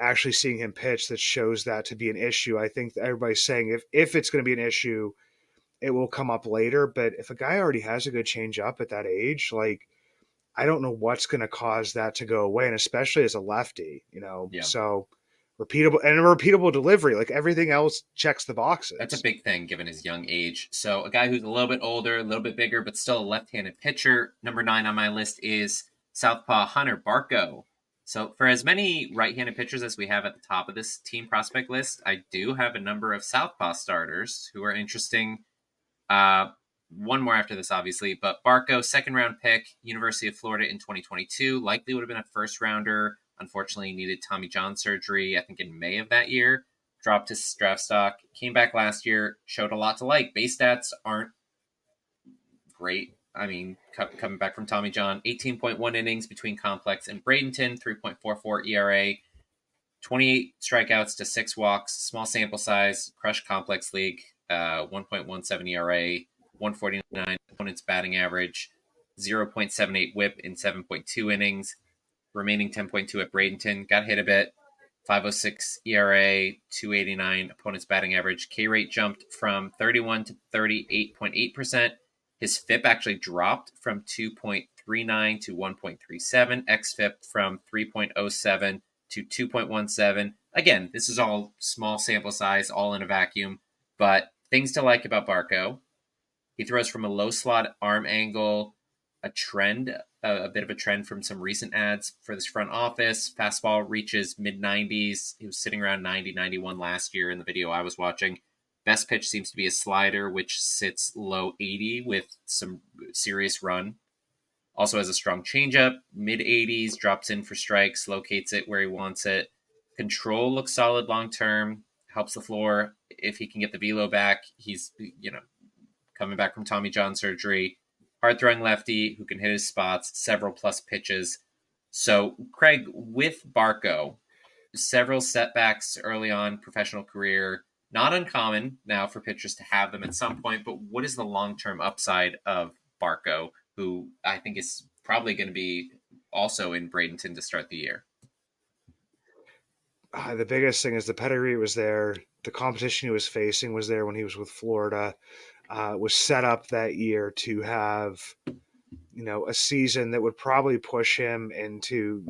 actually seeing him pitch that shows that to be an issue. I think that everybody's saying if it's going to be an issue, it will come up later. But if a guy already has a good change up at that age, like I don't know what's going to cause that to go away, and especially as a lefty. Yeah. So repeatable and a repeatable delivery, like everything else checks the That's a boxes. big thing given his young age. So a guy who's a little bit older, a little bit bigger, but still a left-handed pitcher. Number 9 on my list is Southpaw Hunter Barco. So for as many right-handed pitchers as we have at the top of this team prospect list, I do have a number of Southpaw starters who are interesting. One more after this, obviously, but Barco, second round pick, University of Florida in 2022, likely would have been a first rounder. Unfortunately, needed Tommy John surgery, I think in May of that year. Dropped his draft stock, came back last year, showed a lot to like. Base stats aren't great. I mean, coming back from Tommy John, 18.1 innings between Complex and Bradenton, 3.44 ERA, 28 strikeouts to 6 walks, small sample size, Crush Complex League, 1.17 ERA, 149 opponent's batting average, 0.78 whip in 7.2 innings, remaining 10.2 at Bradenton. Got hit a bit. .506 ERA, 289 opponent's batting average. K rate jumped from 31 to 38.8%. His FIP actually dropped from 2.39 to 1.37. XFIP from 3.07 to 2.17. Again, this is all small sample size, all in a vacuum, but things to like about Barco. He throws from a low slot arm angle, a bit of a trend from some recent ads for this front office. Fastball reaches mid 90s. He was sitting around 90, 91 last year in the video I was watching. Best pitch seems to be a slider, which sits low 80 with some serious run. Also has a strong changeup, mid 80s, drops in for strikes, locates it where he wants it. Control looks solid long term, helps the floor. If he can get the velo back, he's coming back from Tommy John surgery. Hard throwing lefty who can hit his spots, several plus pitches. So, Craig, with Barco, several setbacks early on professional career, not uncommon now for pitchers to have them at some point, but what is the long-term upside of Barco, who I think is probably going to be also in Bradenton to start the year? The biggest thing is the pedigree was there. The competition he was facing was there when he was with Florida. Was set up that year to have, a season that would probably push him into,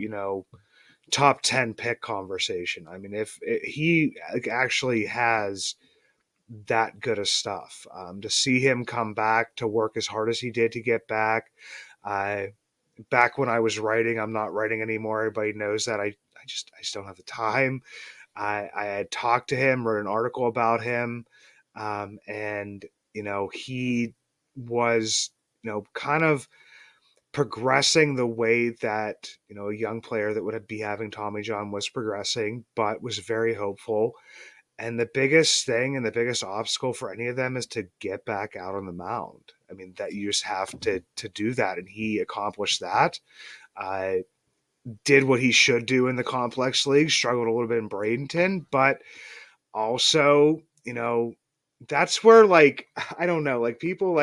top 10 pick conversation. I mean, if he actually has that good of stuff, to see him come back to work as hard as he did to get back. Back when I was writing, I'm not writing anymore. Everybody knows that I just don't have the time. I had talked to him, wrote an article about him, and he was kind of progressing the way that a young player that would be having Tommy John was progressing, but was very hopeful. And the biggest thing and the biggest obstacle for any of them is to get back out on the mound. I mean, that you just have to do that, and he accomplished that. Did what he should do in the complex league, struggled a little bit in Bradenton, but also, that's where, I don't know, people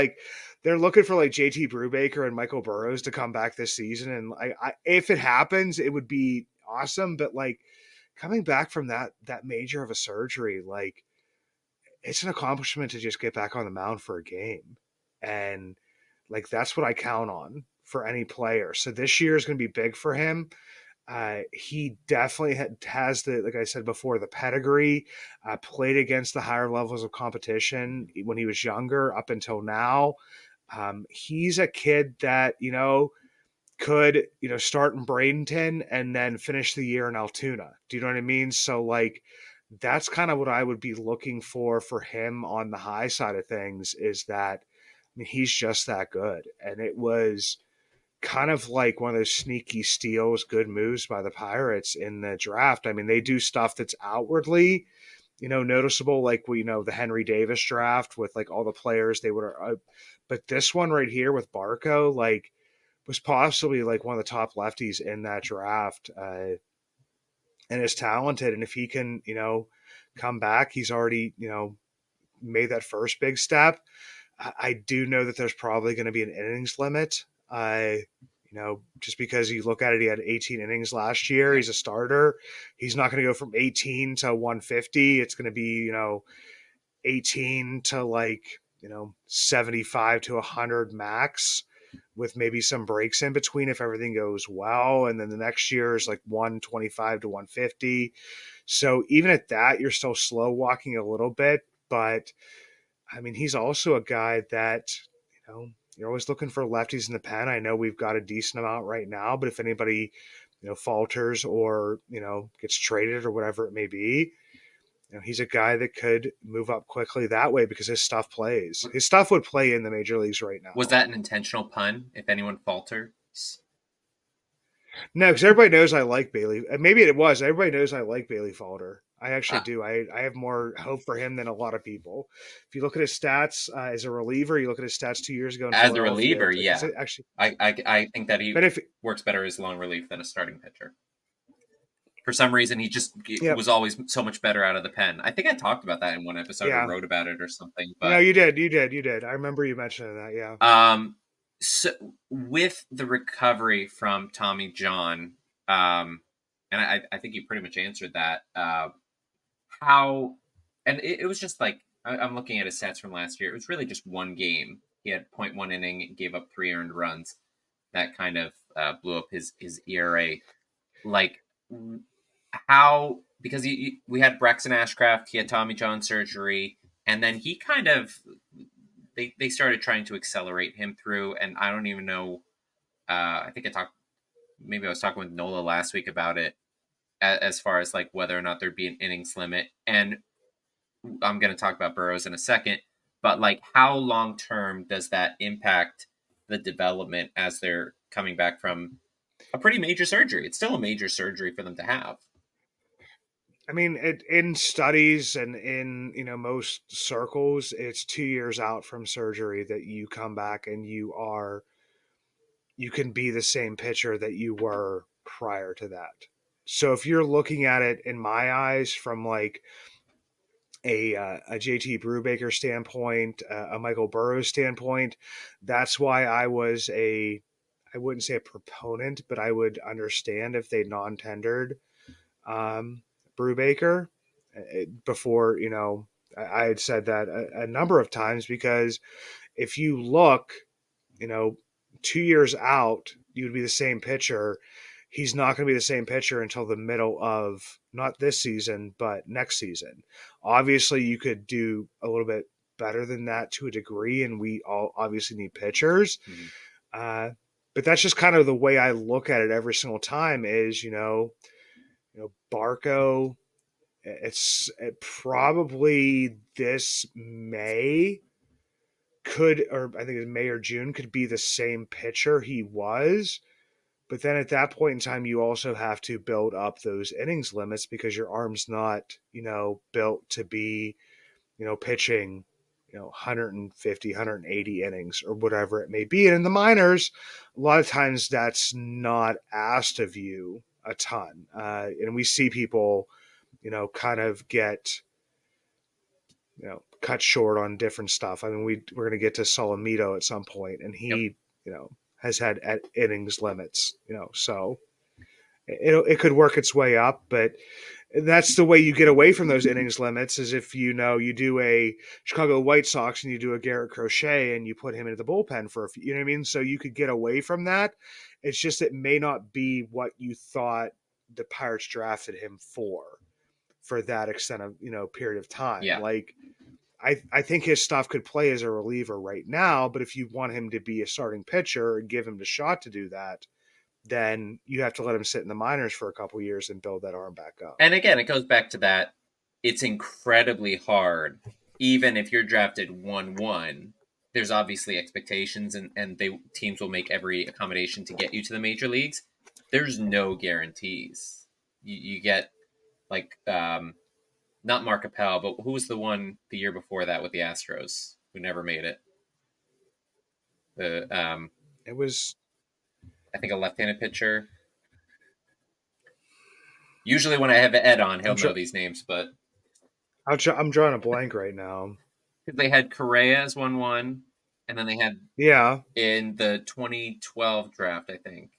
they're looking for JT Brubaker and Michael Burrows to come back this season. And if it happens, it would be awesome. But coming back from that major of a surgery, it's an accomplishment to just get back on the mound for a game. And that's what I count on for any player. So this year is going to be big for him. He definitely has the, like I said before, the pedigree, played against the higher levels of competition when he was younger up until now. He's a kid that, could, start in Bradenton and then finish the year in Altoona. Do you know what I mean? So that's kind of what I would be looking for him on the high side of things, is that, I mean, he's just that good. And it was kind of like one of those sneaky steals, good moves by the Pirates in the draft. I mean, they do stuff that's outwardly, noticeable, the Henry Davis draft with all the players they would, but this one right here with Barco, was possibly one of the top lefties in that draft, and is talented. And if he can, come back, he's already, made that first big step. I do know that there's probably going to be an innings limit. Just because you look at it, he had 18 innings last year. He's a starter. He's not going to go from 18 to 150. It's going to be, 18 to 75 to 100 max, with maybe some breaks in between if everything goes well. And then the next year is 125 to 150. So even at that, you're still slow walking a little bit. But I mean, he's also a guy that, you're always looking for lefties in the pen. I know we've got a decent amount right now, but if anybody, falters or, gets traded or whatever it may be, he's a guy that could move up quickly that way because his stuff plays. His stuff would play in the major leagues right now. Was that an intentional pun? If anyone falters? No, because everybody knows I like Bailey. Maybe it was. Everybody knows I like Bailey Falter. I actually do. I have more hope for him than a lot of people. If you look at his stats as a reliever, you look at his stats 2 years ago. As a reliever, yeah. Actually, I think that he works better as long relief than a starting pitcher. For some reason, he just was always so much better out of the pen. I think I talked about that in one episode or wrote about it or something. But no, you did. I remember you mentioning that. Yeah. So with the recovery from Tommy John, and I think you pretty much answered that. How, and it was just like, I'm looking at his stats from last year. It was really just one game. He had point 0.1 inning, gave up 3 earned runs. That kind of blew up his ERA. Like, how, because we had Braxton Ashcraft, he had Tommy John surgery, and then he kind of, they started trying to accelerate him through, and I don't even know. I think maybe I was talking with Nola last week about it, as far as like whether or not there'd be an innings limit. And I'm going to talk about Burrows in a second, but like how long term does that impact the development as they're coming back from a pretty major surgery? It's still a major surgery for them to have. I mean, in studies and in most circles, it's 2 years out from surgery that you come back and you can be the same pitcher that you were prior to that. So if you're looking at it in my eyes from like a JT Brubaker standpoint, a Michael Burrows standpoint, that's why I wouldn't say a proponent, but I would understand if they non-tendered um, Brubaker before. I had said that a number of times because if you look, you know, 2 years out, you would be the same pitcher. He's not going to be the same pitcher until the middle of not this season, but next season. Obviously, you could do a little bit better than that to a degree, and we all obviously need pitchers. Mm-hmm. But that's just kind of the way I look at it every single time. Is Barco. It probably this May could, or I think it's May or June, could be the same pitcher he was. But then at that point in time, you also have to build up those innings limits because your arm's not, built to be, pitching, 150, 180 innings or whatever it may be. And in the minors, a lot of times that's not asked of you a ton. And we see people, kind of get, cut short on different stuff. I mean, we're going to get to Solomito at some point, and Yep. he, has had innings limits, so it could work its way up, but that's the way you get away from those innings limits is if you do a Chicago White Sox and you do a Garrett Crochet and you put him into the bullpen for a few, you know what I mean? So you could get away from that. It's just it may not be what you thought the Pirates drafted him for that extent of period of time. Yeah. Like I think his stuff could play as a reliever right now, but if you want him to be a starting pitcher and give him the shot to do that, then you have to let him sit in the minors for a couple years and build that arm back up. And again, it goes back to that. It's incredibly hard, even if you're drafted 1-1. There's obviously expectations, and teams will make every accommodation to get you to the major leagues. There's no guarantees. You get like not Mark Appel, but who was the one the year before that with the Astros who never made it? The It was I think a left-handed pitcher. Usually, when I have Ed on, he'll know these names, but I'm drawing a blank right now. they had Correa as 1-1, and then they had Yeah, in the 2012 draft, I think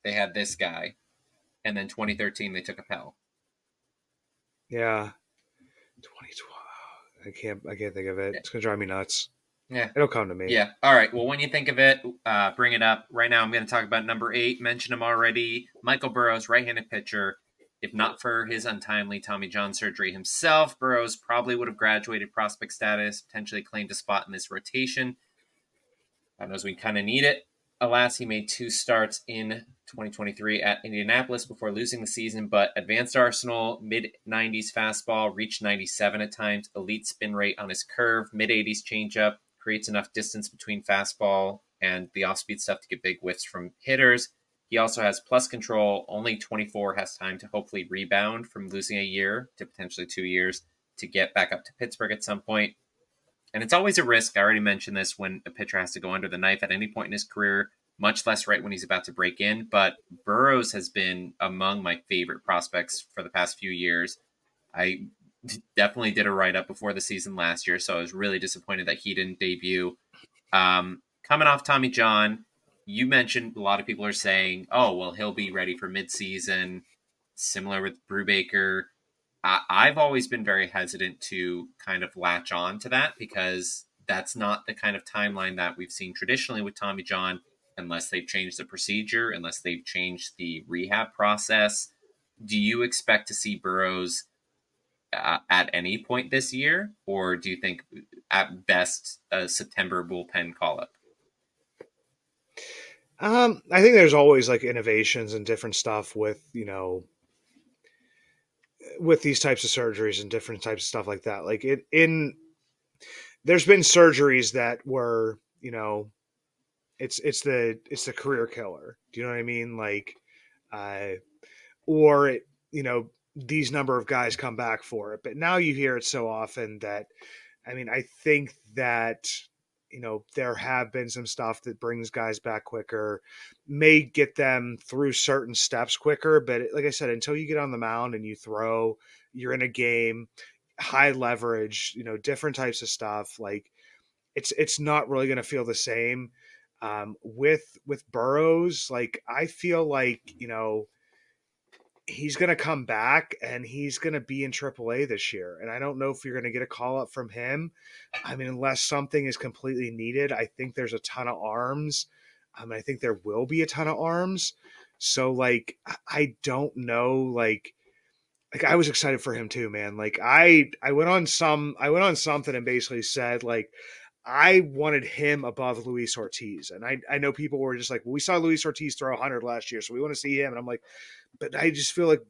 they had this guy, and then 2013 they took Appel. yeah. 2012. I can't think of it. Yeah. It's gonna drive me nuts. Yeah. It'll come to me. Yeah. All right. Well, when you think of it, bring it up. Right now, I'm going to talk about number 8. Mentioned him already. Michael Burrows, right-handed pitcher. If not for his untimely Tommy John surgery himself, Burrows probably would have graduated prospect status, potentially claimed a spot in this rotation. God knows we kind of need it. Alas, he made 2 starts in 2023 at Indianapolis before losing the season, but advanced arsenal, mid-90s fastball, reached 97 at times, elite spin rate on his curve, mid-80s changeup, creates enough distance between fastball and the off-speed stuff to get big whiffs from hitters. He also has plus control. Only 24 has time to hopefully rebound from losing a year to potentially 2 years to get back up to Pittsburgh at some point. And it's always a risk. I already mentioned this when a pitcher has to go under the knife at any point in his career, much less right when he's about to break in. But Burrows has been among my favorite prospects for the past few years. I definitely did a write-up before the season last year, so I was really disappointed that he didn't debut. Coming off Tommy John, you mentioned a lot of people are saying, oh, well, he'll be ready for midseason. similar with Brubaker. I've always been very hesitant to kind of latch on to that because that's not the kind of timeline that we've seen traditionally with Tommy John, unless they've changed the procedure, unless they've changed the rehab process. Do you expect to see Burrows at any point this year, or do you think at best a September bullpen call up? I think there's always like innovations and different stuff with, with these types of surgeries and different types of stuff like that. Like there's been surgeries that were, it's the career killer. Do you know what I mean? Like, uh, or it, these number of guys come back for it. But now you hear it so often that, I mean, I think that, there have been some stuff that brings guys back quicker, may get them through certain steps quicker. But like I said, until you get on the mound and you throw, you're in a game, high leverage, different types of stuff. Like it's not really going to feel the same. With Burrows, like I feel like he's going to come back and he's going to be in AAA this year. And I don't know if you're going to get a call up from him. I mean, unless something is completely needed, I think there's a ton of arms. I think there will be a ton of arms. So like, I don't know, like I was excited for him too, man. Like I went on something and basically said like I wanted him above Luis Ortiz. And I know people were just like, well, we saw Luis Ortiz throw 100 last year, so we want to see him. And I'm like, but I just feel like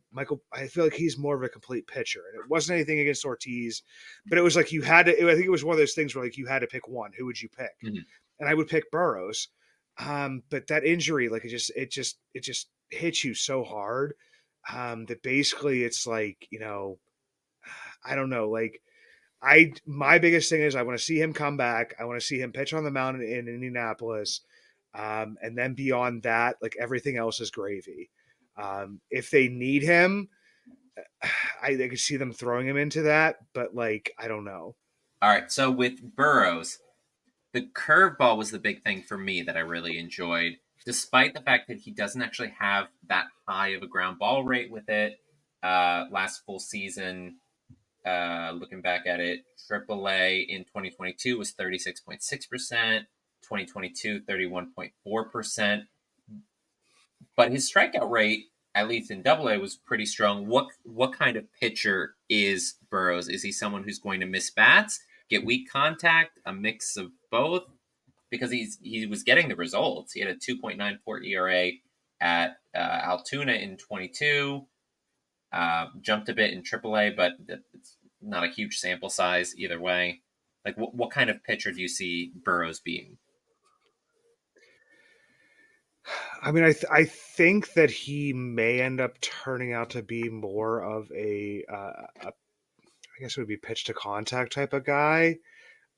I feel like he's more of a complete pitcher. And it wasn't anything against Ortiz, but it was like you had to, I think it was one of those things where like you had to pick one. Who would you pick? Mhm. And I would pick Burrows. But that injury, like it just hits you so hard that basically it's like, I don't know, like my biggest thing is I want to see him come back. I want to see him pitch on the mound in Indianapolis. And then beyond that, like everything else is gravy. If they need him, I could see them throwing him into that, but like I don't know. All right, so with Burrows, the curveball was the big thing for me that I really enjoyed, despite the fact that he doesn't actually have that high of a ground ball rate with it. Last full season, looking back at it, AAA in 2022 was 36.6%, 2022 31.4%. But his strikeout rate, at least in AA, was pretty strong. What kind of pitcher is Burrows? Is he someone who's going to miss bats, get weak contact, a mix of both? Because he was getting the results. He had a 2.94 ERA at Altoona in 22. Jumped a bit in AAA, but it's not a huge sample size either way. Like, what kind of pitcher do you see Burrows being? I mean, I think that he may end up turning out to be more of a I guess it would be pitch to contact type of guy.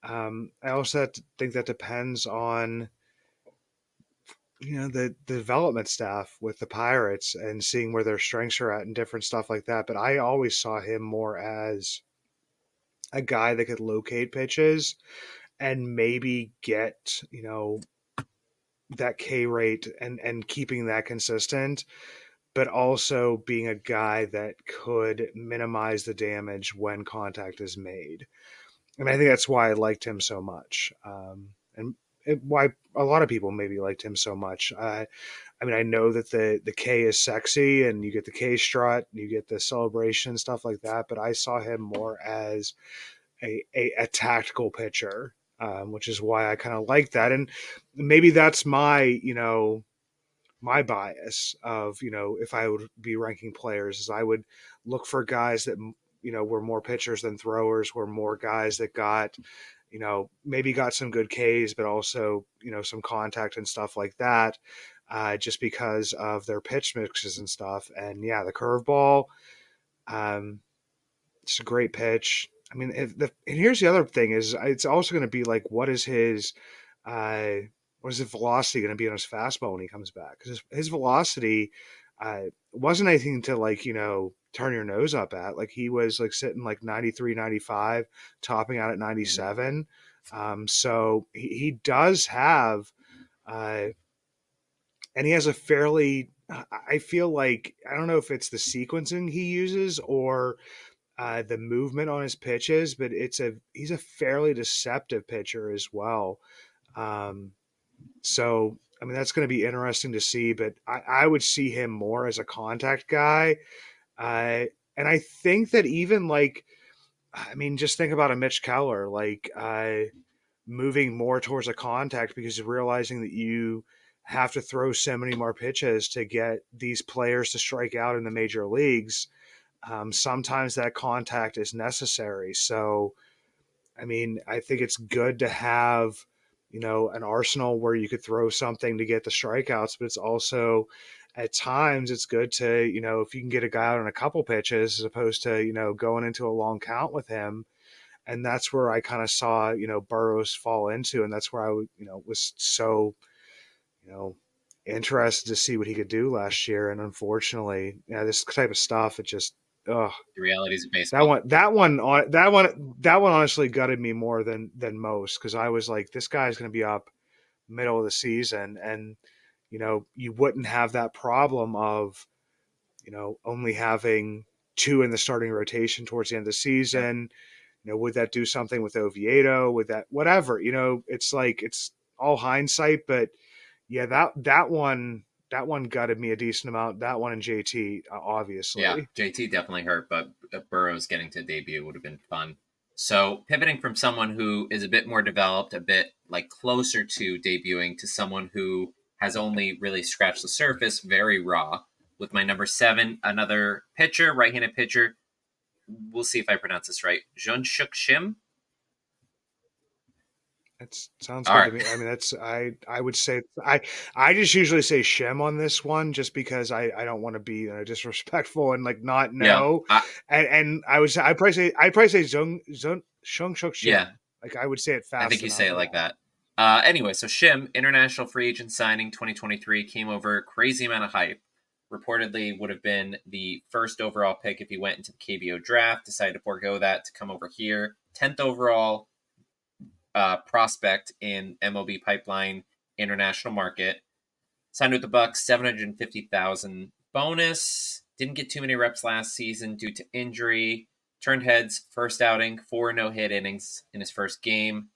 I also think that depends on the development staff with the Pirates and seeing where their strengths are at and different stuff like that. But I always saw him more as a guy that could locate pitches and maybe get that K rate and keeping that consistent, but also being a guy that could minimize the damage when contact is made. And I think that's why I liked him so much, and why a lot of people maybe liked him so much. I mean, I know that the K is sexy, and you get the K strut, and you get the celebration stuff like that. But I saw him more as a tactical pitcher, which is why I kind of like that. And maybe that's my bias of if I would be ranking players, is I would look for guys that were more pitchers than throwers, were more guys that got maybe got some good Ks, but also some contact and stuff like that, just because of their pitch mixes and stuff. And yeah, the curveball, um, it's a great pitch. I mean, and here's the other thing is it's also going to be like, uh, what is the velocity going to be on his fastball when he comes back? Because his velocity wasn't anything to like, turn your nose up at. Like he was like sitting like 93, 95, topping out at Mhm. 97. So he does have, uh, and he has a fairly I feel like I don't know if it's the sequencing he uses or the movement on his pitches, but he's a fairly deceptive pitcher as well. Um, so I mean that's going to be interesting to see, but I would see him more as a contact guy. Uh, and I think that even like I mean, just think about a Mitch Keller, like moving more towards a contact because realizing that you have to throw so many more pitches to get these players to strike out in the major leagues. Sometimes that contact is necessary. So, I mean, I think it's good to have, an arsenal where you could throw something to get the strikeouts, but it's also at times it's good to, if you can get a guy out on a couple pitches as opposed to, going into a long count with him. And that's where I kind of saw, Burrows fall into, and that's where I, was so, you know, interested to see what he could do last year. And unfortunately, this type of stuff, it just, ugh, The realities of that baseball. one, that one, that one honestly gutted me more than most because I was like, this guy's going to be up middle of the season, and you wouldn't have that problem of only having two in the starting rotation towards the end of the Yeah. season. Would that do something with Oviedo? Would that whatever? It's like it's all hindsight, but yeah, that one gutted me a decent amount. That one and JT, Yeah, obviously. JT definitely hurt, but Burrow's getting to debut would have been fun. So pivoting from someone who is a bit more developed, a bit like closer to debuting, to someone who has only really scratched the surface, very raw. With my number 7, another pitcher, right-handed pitcher. We'll see if I pronounce this right. Junshuk Shim. It sounds All good to right. me. I mean, that's I would say I just usually say Shem on this one just because I don't want to be disrespectful and like not Yeah. know. And I probably say Zung Shung Shuk Yeah. Shem. Like I would say it I fast think you enough. say it like Yeah. that. Anyway, so Shim, international free agent signing 2023, came over crazy amount of hype. Reportedly would have been the first overall pick if he went into the KBO draft, decided to forego that to come over here. 10th overall prospect in MLB pipeline international market. Signed with the Bucs, 750,000 bonus. Didn't get too many reps last season due to injury. Turned heads first outing, 4 no-hit innings in his first game.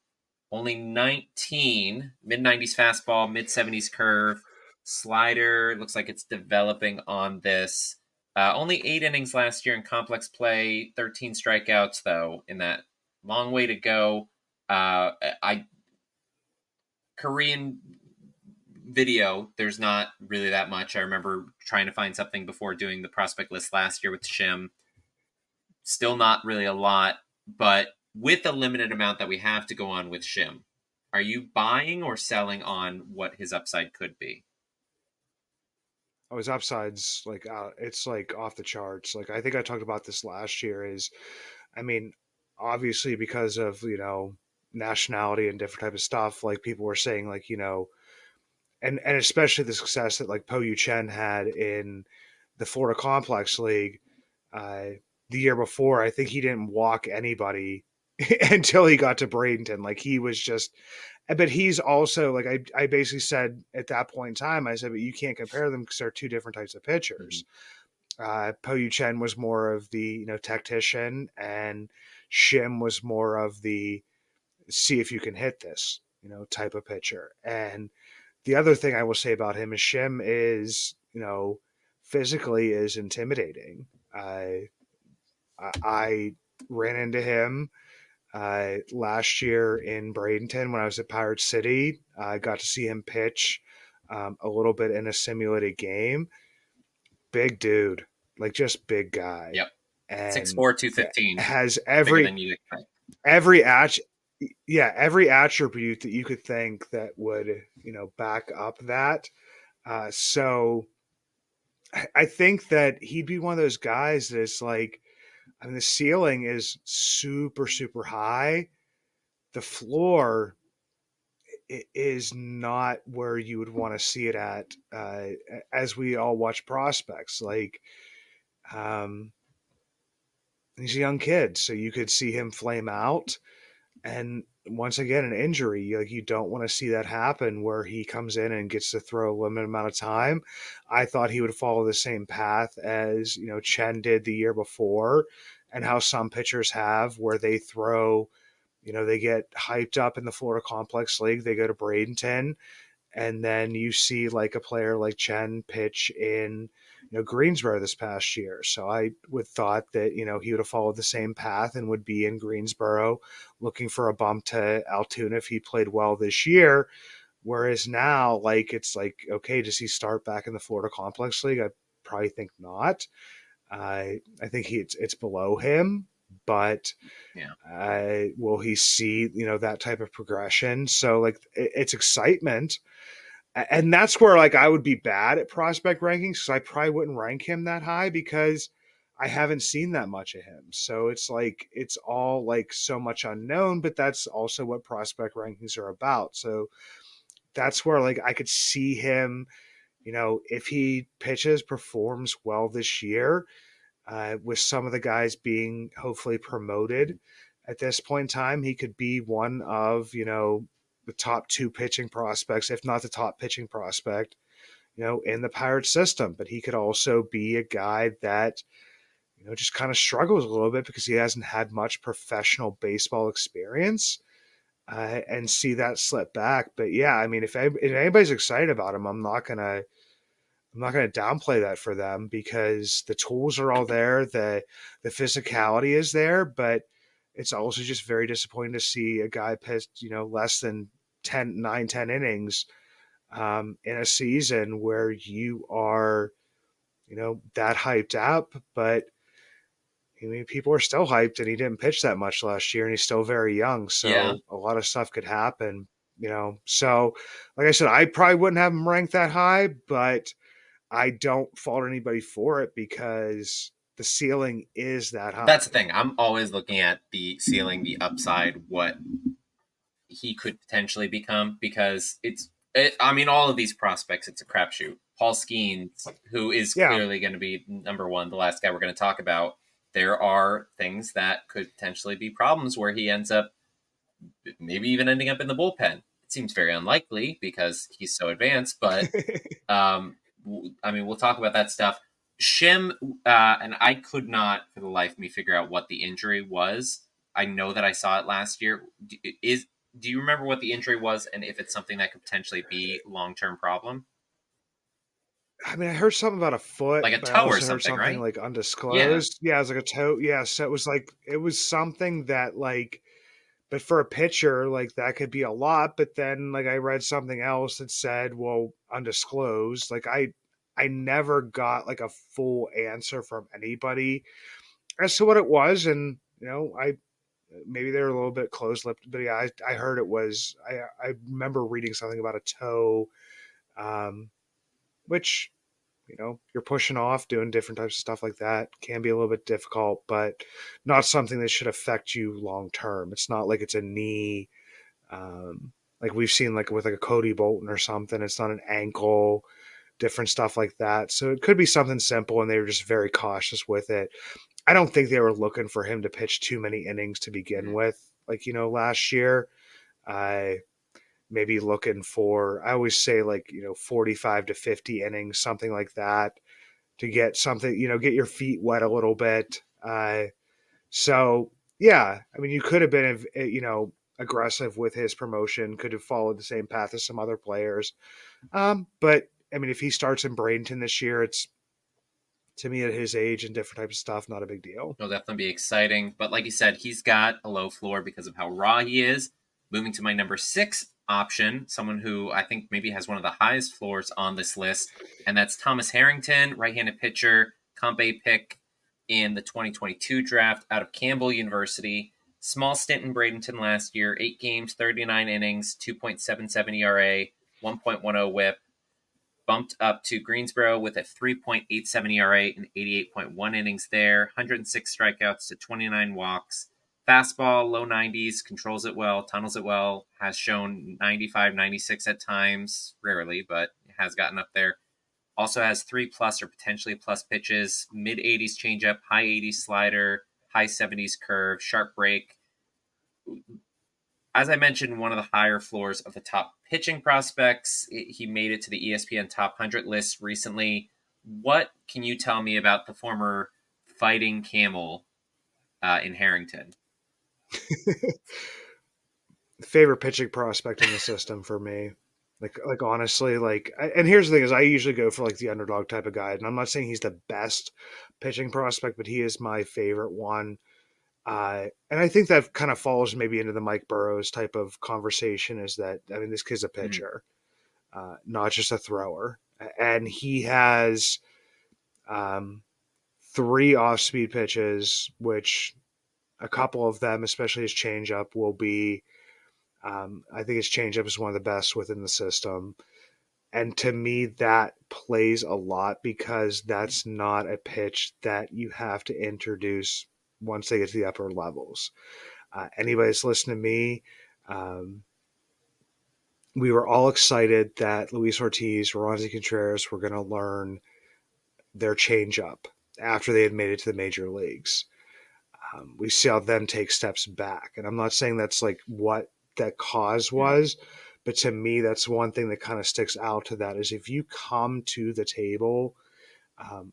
Only 19, mid 90s fastball, mid 70s curve, slider. Looks like it's developing on this. Only 8 innings last year in complex play, 13 strikeouts though in that. Long way to go. I Korean video, there's not really that much. I remember trying to find something before doing the prospect list last year with Shim. Still not really a lot, but with the limited amount that we have to go on with Shim, are you buying or selling on what his upside could be? Oh, his upsides it's like off the charts. Like I think I talked about this last year. I mean, obviously because of nationality and different type of stuff. Like people were saying like and especially the success that like Po Yu Chen had in the Florida Complex League uh, the year before. I think he didn't walk anybody until he got to Bradenton. Like he was just, but he's also like I basically said at that point in time, I said, but you can't compare them because they're two different types of Mm-hmm. pitchers. Po Yu Chen was more of the tactician, and Shim was more of the see if you can hit this type of pitcher. And the other thing I will say about him is Shim is, physically is intimidating. I ran into him last year in Bradenton when I was at Pirate City. I got to see him pitch a little bit in a simulated game. Big dude, like just big guy, Yep. Six and four, 215. has Bigger than you'd expect. every at yeah every attribute that you could think that would back up that. So I think that he'd be one of those guys that is like, I mean, the ceiling is super, super high. The floor is not where you would want to see it at, as we all watch prospects. Like, um, he's a young kid, so you could see him flame out. And once again, an injury. You don't want to see that happen where he comes in and gets to throw a limited amount of time. I thought he would follow the same path as Chen did the year before, and how some pitchers have, where they throw. They get hyped up in the Florida Complex League. They go to Bradenton, and then you see like a player like Chen pitch in Greensboro this past year. So I would thought that he would have followed the same path and would be in Greensboro looking for a bump to Altoona if he played well this year. Whereas now, like it's like, okay, does he start back in the Florida Complex League? I probably think not. I think it's below him, but Yeah. will he see that type of progression? So like it's excitement, and that's where like I would be bad at prospect rankings because I probably wouldn't rank him that high because I haven't seen that much of him. So it's like it's all like so much unknown, but that's also what prospect rankings are about. So that's where like I could see him, if he pitches, performs well this year, with some of the guys being hopefully promoted at this point in time, he could be one of, the top two pitching prospects, if not the top pitching prospect, in the Pirates system. But he could also be a guy that, just kind of struggles a little bit because he hasn't had much professional baseball experience, and see that slip back. But yeah, I mean, if anybody's excited about him, I'm not going to downplay that for them because the tools are all there, the physicality is there, but it's also just very disappointing to see a guy pitch, less than 10 innings, in a season where you are, that hyped up. But I mean, people are still hyped, and he didn't pitch that much last year, and he's still very young, Yeah. so a lot of stuff could happen. So like I said, I probably wouldn't have him ranked that high, but I don't fault anybody for it because the ceiling is that That's the high. thing. I'm always looking at the ceiling, the upside, what he could potentially become because I mean, all of these prospects, it's a crapshoot. Paul Skeens, who is Yeah. clearly going to be number one, the last guy we're going to talk about, there are things that could potentially be problems where he ends up maybe even ending up in the bullpen. It seems very unlikely because he's so advanced, but I mean, we'll talk about that stuff. Shim, and I could not for the life of me figure out what the injury was. I know that I saw it last year. Do you remember what the injury was, and if it's something that could potentially be long term problem, I mean, I heard something about a foot, like a but I toe or also heard something, something right? like Yeah, undisclosed. Yeah, it was like a toe. Yeah, so it was something that like, but for a pitcher, like that could be a lot. But then like I read something else that said, well, undisclosed. Like I never got like a full answer from anybody as to what it was, and I maybe they were a little bit close-lipped, but yeah, I heard it was. I remember reading something about a toe, um, which you're pushing off, doing different types of stuff like that can be a little bit difficult, but not something that should affect you long term. It's not like it's a knee, like we've seen like with like a Cody Bolton or something. It's not an ankle, different stuff like that. So it could be something simple, and they were just very cautious with it. I don't think they were looking for him to pitch too many innings to begin mm-hmm. with, like last year. I maybe looking for, I always say like 45 to 50 innings, something like that, to get something, get your feet wet a little bit. So yeah, I mean, you could have been aggressive with his promotion, could have followed the same path as some other players. But I mean, if he starts in Bradenton this year, it's, to me, at his age and different types of stuff, not a big deal. It'll definitely be exciting. But like you said, he's got a low floor because of how raw he is. Moving to my number 6 option, someone who I think maybe has one of the highest floors on this list, and that's Thomas Harrington, right-handed pitcher, Comp A pick in the 2022 draft out of Campbell University. Small stint in Bradenton last year, 8 games, 39 innings, 2.77 ERA, 1.10 whip, bumped up to Greensboro with a 3.87 ERA and 88.1 innings there, 106 strikeouts to 29 walks. Fastball, low 90s, controls it well, tunnels it well, has shown 95, 96 at times, rarely, but has gotten up there. Also has 3 plus or potentially plus pitches, mid 80s changeup, high 80s slider, high 70s curve, sharp break. as I mentioned, one of the higher floors of the top pitching prospects. He made it to the ESPN Top 100 list recently. What can you tell me about the former fighting camel in Harrington? Favorite pitching prospect in the system for me. Like honestly, and here's the thing: is I usually go for like the underdog type of guy, and I'm not saying he's the best pitching prospect, but he is my favorite one. And I think that kind of falls maybe into the Mike Burrows type of conversation. Is that I mean, this kid's a Mhm. pitcher, not just a thrower, and he has um, three off-speed pitches, which a couple of them, especially his changeup, will be. I think his changeup is one of the best within the system. And to me, that plays a lot because that's not a pitch that you have to introduce once they get to the upper levels. Anybody that's listened to me, um, we were all excited that Luis Ortiz, Roansy Contreras were going to learn their changeup after they had made it to the major leagues. We saw them take steps back. And I'm not saying that's like what that cause Mhm. was, but to me, that's one thing that kind of sticks out to that is if you come to the table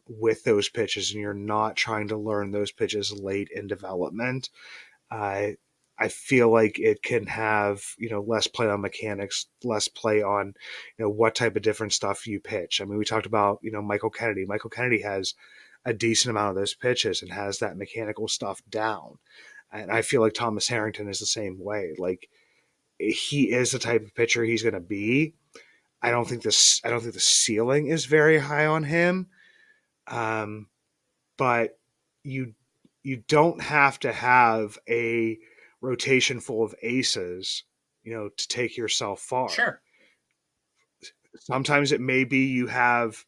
with those pitches and you're not trying to learn those pitches late in development, uh, I feel like it can have less play on mechanics, less play on what type of different stuff you pitch. I mean, we talked about Michael Kennedy. Michael Kennedy has a decent amount of those pitches and has that mechanical stuff down. And I feel like Thomas Harrington is the same way. Like he is the type of pitcher he's going to be. I don't think the ceiling is very high on him. Um, but you you don't have to have a rotation full of aces, to take yourself far. Sure. Sometimes it may be you have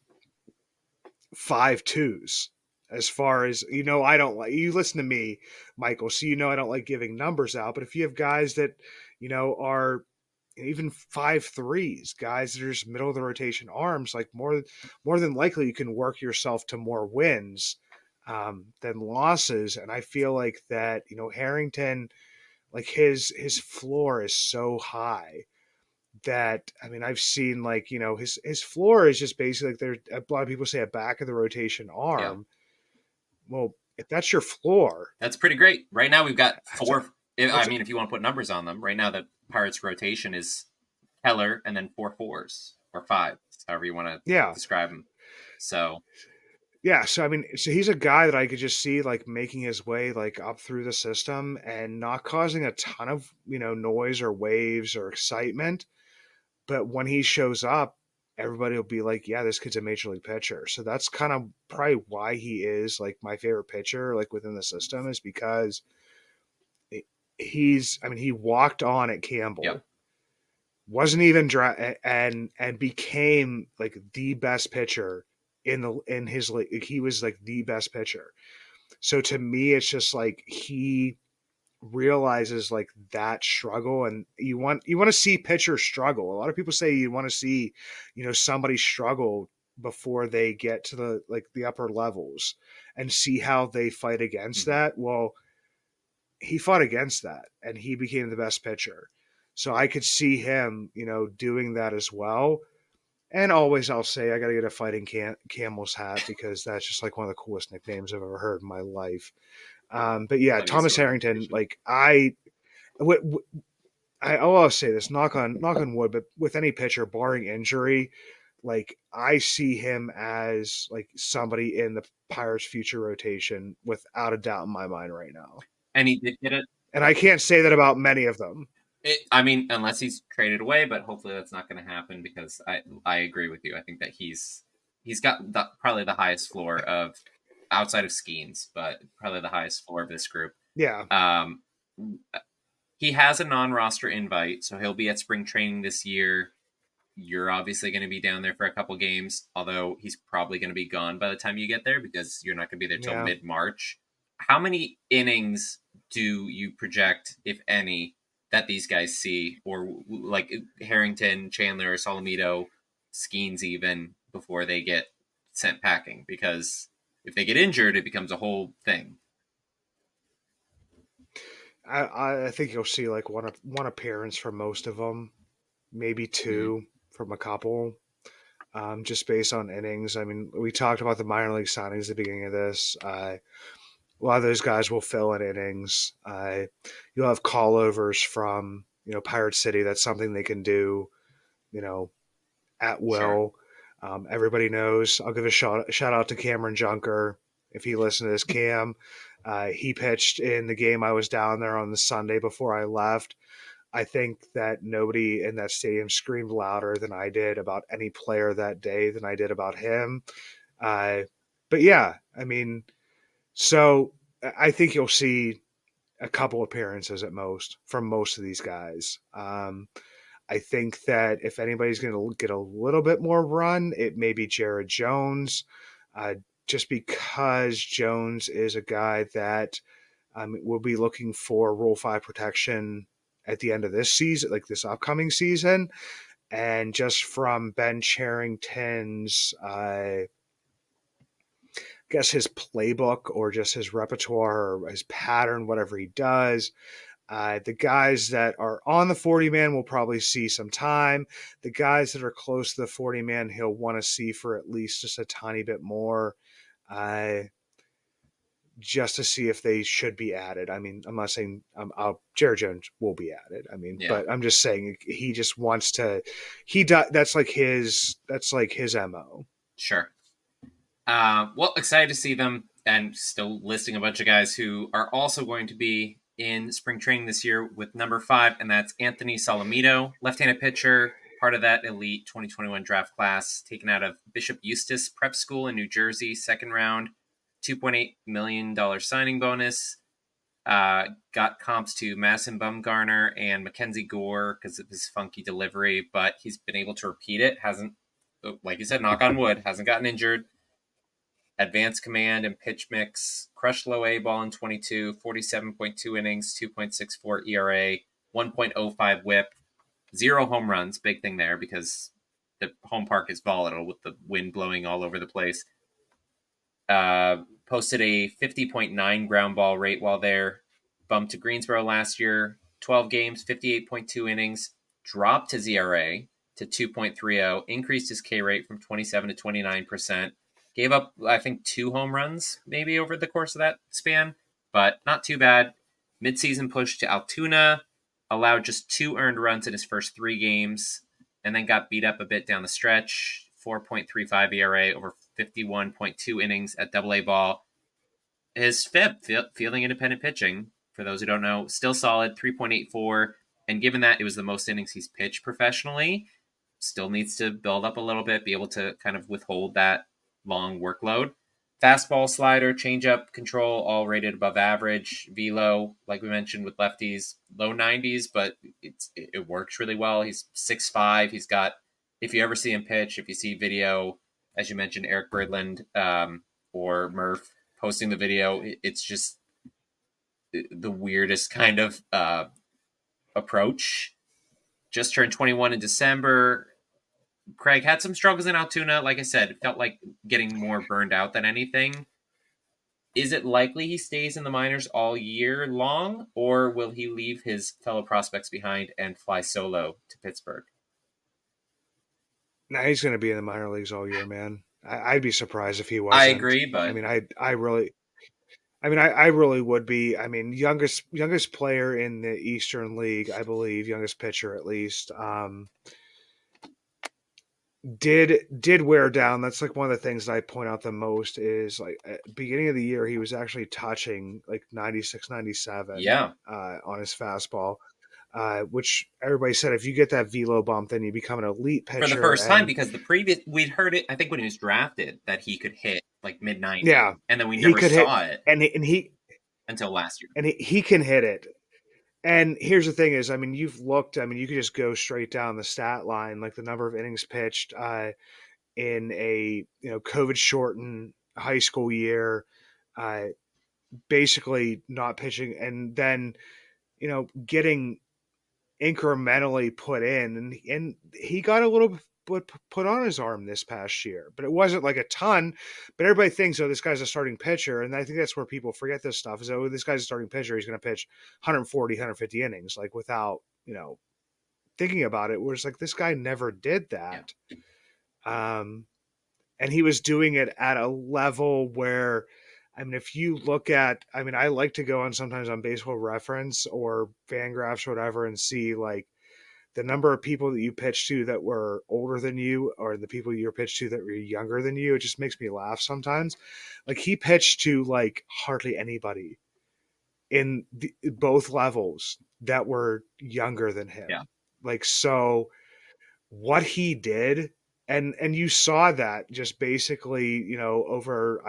five twos. As far as I don't like you listen to me, Michael, so I don't like giving numbers out. But if you have guys that are even five threes, guys that are just middle of the rotation arms, like more than likely you can work yourself to more wins than losses. And I feel like that Harrington, like his floor is so high that I mean I've seen like his floor is just basically like there a lot of people say a back of the rotation Yeah. arm. Well, if that's your floor, That's pretty great. Right now we've got that's a, four. I that's mean, if you want to put numbers on them, right now the Pirates' rotation is Keller and then four fours or fives, however you want to yeah. describe them. So, Yeah, so I mean, so he's a guy that I could just see like making his way like up through the system and not causing a ton of, noise or waves or excitement, but when he shows up, everybody will be like, yeah, this kid's a major league pitcher. So that's kind of probably why he is like my favorite pitcher like within the system is because I mean, he walked on at yep. Campbell, wasn't even and became like the best pitcher in his league. Like, he was like the best pitcher. So to me, it's just like he realizes like that struggle, and you want to see pitchers struggle. A lot of people say you want to see, somebody struggle before they get to the upper levels and see how they fight against Hmm. that. Well, he fought against that and he became the best pitcher. So I could see him, doing that as well. And always, I'll say I got to get a fighting camel's hat because that's just like one of the coolest nicknames I've ever heard in my life. But yeah, Plenty of Thomas Harrington, organization. like I'll always say this, knock on wood, but with any pitcher, barring injury, like I see him as like somebody in the Pirates' future rotation without a doubt in my mind right now. And he did get it. And I can't say that about many of them. I mean, unless he's traded away, but hopefully that's not going to happen because I agree with you. I think that he's got probably the highest floor of outside of Skeens, but probably the highest floor of this group. Yeah, Um, he has a non-roster invite, so he'll be at spring training this year. You're obviously going to be down there for a couple games, although he's probably going to be gone by the time you get there because you're not going to be there till yeah. mid-March. How many innings do you project, if any, that these guys see, or like Harrington, Chandler, Solomito, Skeens, even before they get sent packing? Because if they get injured, it becomes a whole thing. I think you'll see like one appearance from most of them, maybe Mhm. two from a couple, just based on innings. I mean, we talked about the minor league signings at the beginning of this. A lot of those guys will fill in innings. You'll have callovers from Pirate City. That's something they can do, you know, at Sure. will. Everybody knows. I'll give a shout out to Cameron Junker if he listened to this. Cam, he pitched in the game I was down there on the Sunday before I left. I think that nobody in that stadium screamed louder than I did about any player that day than I did about him. Uh, but yeah, I mean, so I think you'll see a couple appearances at most from most of these guys. I think that if anybody's going to get a little bit more run, it may be Jared Jones, uh, just because Jones is a guy that will be looking for Rule 5 protection at the end of this season, like this upcoming season. And just from Ben Charrington's, I guess his playbook or just his repertoire or his pattern, whatever he does, the guys that are on the 40 man will probably see some time. The guys that are close to the 40 man, he'll want to see for at least just a tiny bit more, uh, just to see if they should be added. I mean, I'm not saying Jared Jones will be added. I mean, Yeah. but I'm just saying he just wants to. He does. That's like his. That's like his mo. Sure. Well, excited to see them, and still listing a bunch of guys who are also going to be in spring training this year with number 5, and that's Anthony Solomito, left-handed pitcher, part of that elite 2021 draft class, taken out of Bishop Eustace Prep School in New Jersey, second round, $2.8 million signing bonus. Got comps to Madison Bumgarner and Mackenzie Gore because of his funky delivery, but he's been able to repeat it. Hasn't, like you said, knock on wood, hasn't gotten injured. Advanced command and pitch mix, crushed low A ball in 22, 47.2 innings, 2.64 ERA, 1.05 whip, 0 home runs. Big thing there because the home park is volatile with the wind blowing all over the place. Posted a 50.9 ground ball rate while there. Bumped to Greensboro last year, 12 games, 58.2 innings, dropped his ERA to 2.30, increased his K rate from 27 to 29%. Gave up, I think, 2 home runs maybe over the course of that span, but not too bad. Midseason push to Altoona, allowed just 2 earned runs in his first 3 games, and then got beat up a bit down the stretch. 4.35 ERA over 51.2 innings at Double A ball. His FIP, fielding independent pitching, for those who don't know, still solid, 3.84. And given that it was the most innings he's pitched professionally, still needs to build up a little bit, be able to kind of withhold that long workload. Fastball, slider, changeup, control, all rated above average. Velo, like we mentioned with lefties, low 90s, but it works really well. He's 6'5". He's got, if you ever see him pitch, if you see video, as you mentioned, Eric Birdland or Murph posting the video, it's just the weirdest kind of approach. Just turned 21 in December. Craig had some struggles in Altoona. Like I said, it felt like getting more burned out than anything. Is it likely he stays in the minors all year long, or will he leave his fellow prospects behind and fly solo to Pittsburgh? Now he's going to be in the minor leagues all year, man. I'd be surprised if he I wasn't. agree, I but mean, I really would be. I mean, youngest player in the Eastern League, I believe, youngest pitcher at least. Did wear down. That's like one of the things that I point out the most is like at beginning of the year he was actually touching like 96, 97 yeah, on his fastball, which everybody said if you get that velo bump, then you become an elite for the pitcher. first time, And because the previous we'd heard it, I think when he was drafted, that he could hit like mid 90s, yeah, and then we he never could hit, saw it and he until last year. and he can hit it. And here's the thing: is I mean, you've looked. I mean, you could just go straight down the stat line, like the number of innings pitched in a COVID shortened high school year, uh, basically not pitching, and then getting incrementally put in, and he got a little put on his arm this past year, but it wasn't like a ton. But everybody thinks, oh, this guy's a starting pitcher, and I think that's where people forget this stuff. Is oh, this guy's a starting pitcher, he's going to pitch 140, 150 innings, like without thinking about it. Whereas like this guy never did Yeah, that, and he was doing it at a level where. I mean, if you look at, I mean, I like to go on sometimes on Baseball Reference or Fangraphs or whatever and see like the number of people that you pitched to that were older than you or the people you pitched to that were younger than you. It just makes me laugh sometimes. Like he pitched to like hardly anybody in both levels that were younger than yeah, him. Like, so what he did, and you saw that just basically, over,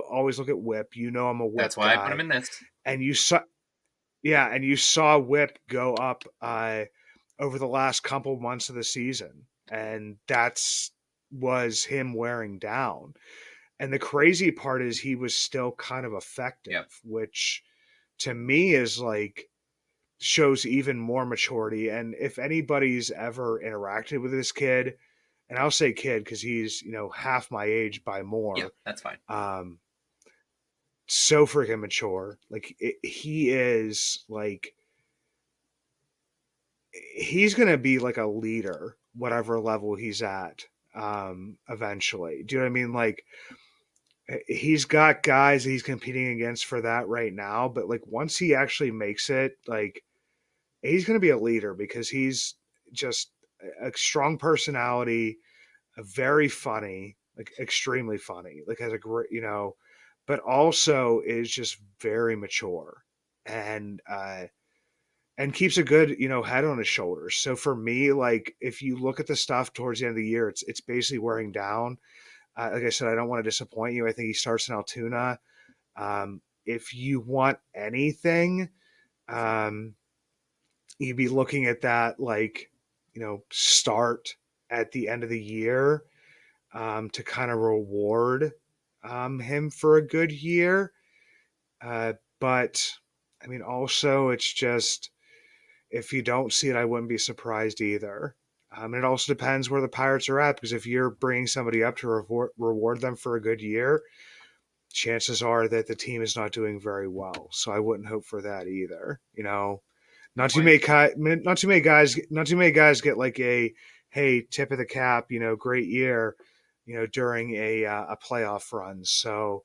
always look at whip, I'm a that's whip why I put him guy, in this. and you saw, yeah, and you saw whip go up, over the last couple months of the season, and that's was him wearing down. And the crazy part is he was still kind of effective, Yep, which to me is like shows even more maturity. And if anybody's ever interacted with this kid, and I'll say kid because he's half my age by yeah, more, that's fine. um, so freaking mature. Like he is like he's gonna be like a leader, whatever level he's at, eventually. Do you know what I mean? Like he's got guys he's competing against for that right now, but like once he actually makes it, like he's gonna be a leader because he's just a strong personality, a very funny, like extremely funny, like has a great, but also is just very mature and keeps a good head on his shoulders. So for me, like if you look at the stuff towards the end of the year, it's basically wearing down. Like I said, I don't want to disappoint you. I think he starts in Altoona. If you want anything, um, you'd be looking at that like start at the end of the year, to kind of reward, him for a good year. But I mean, also it's just if you don't see it, I wouldn't be surprised either. It also depends where the Pirates are at because if you're bringing somebody up to reward them for a good year, chances are that the team is not doing very well. So I wouldn't hope for that either. Not too Point. many not too many guys get like a hey tip of the cap, great year, during a playoff run. So,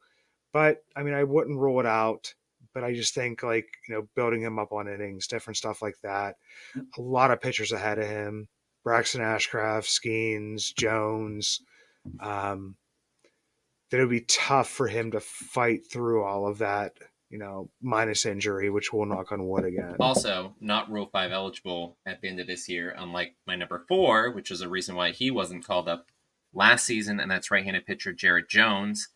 but I mean, I wouldn't rule it out. But I just think like building him up on innings, different stuff like that. A lot of pitchers ahead of him: Braxton Ashcraft, Skeens, Jones. Um, that it would be tough for him to fight through all of that, minus injury, which we'll knock on wood again. Also, not Rule 5 eligible at the end of this year, unlike my number 4, which is a reason why he wasn't called up last season, and that's right handed pitcher Jared Jones.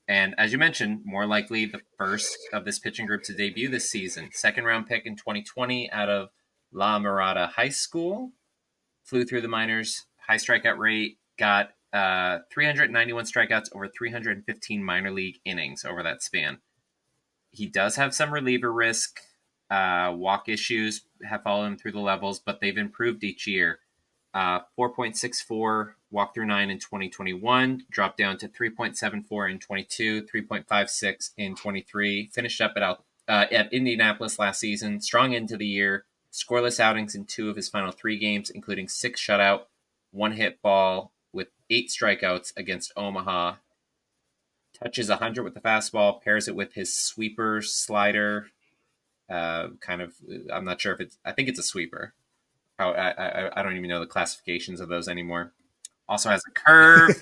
And as you mentioned, more likely the first of this pitching group to debut this season. Second round pick in 2020 out of La Mirada High School. Flew through the minors, high strikeout rate, got 391 strikeouts over 315 minor league innings over that span. He does have some reliever risk. Walk issues have followed him through the levels, but they've improved each year. 4.64 walk through 9 in 2021, dropped down to 3.74 in 22, 3.56 in 23. Finished up at Indianapolis last season, strong into the year. Scoreless outings in 2 of his final 3 games, including 6 shutout, 1 hit ball with 8 strikeouts against Omaha. Touches 100 with the fastball, pairs it with his sweeper slider. Kind of, I'm not sure if it's, I think it's a sweeper. I don't even know the classifications of those anymore. Also has a curve,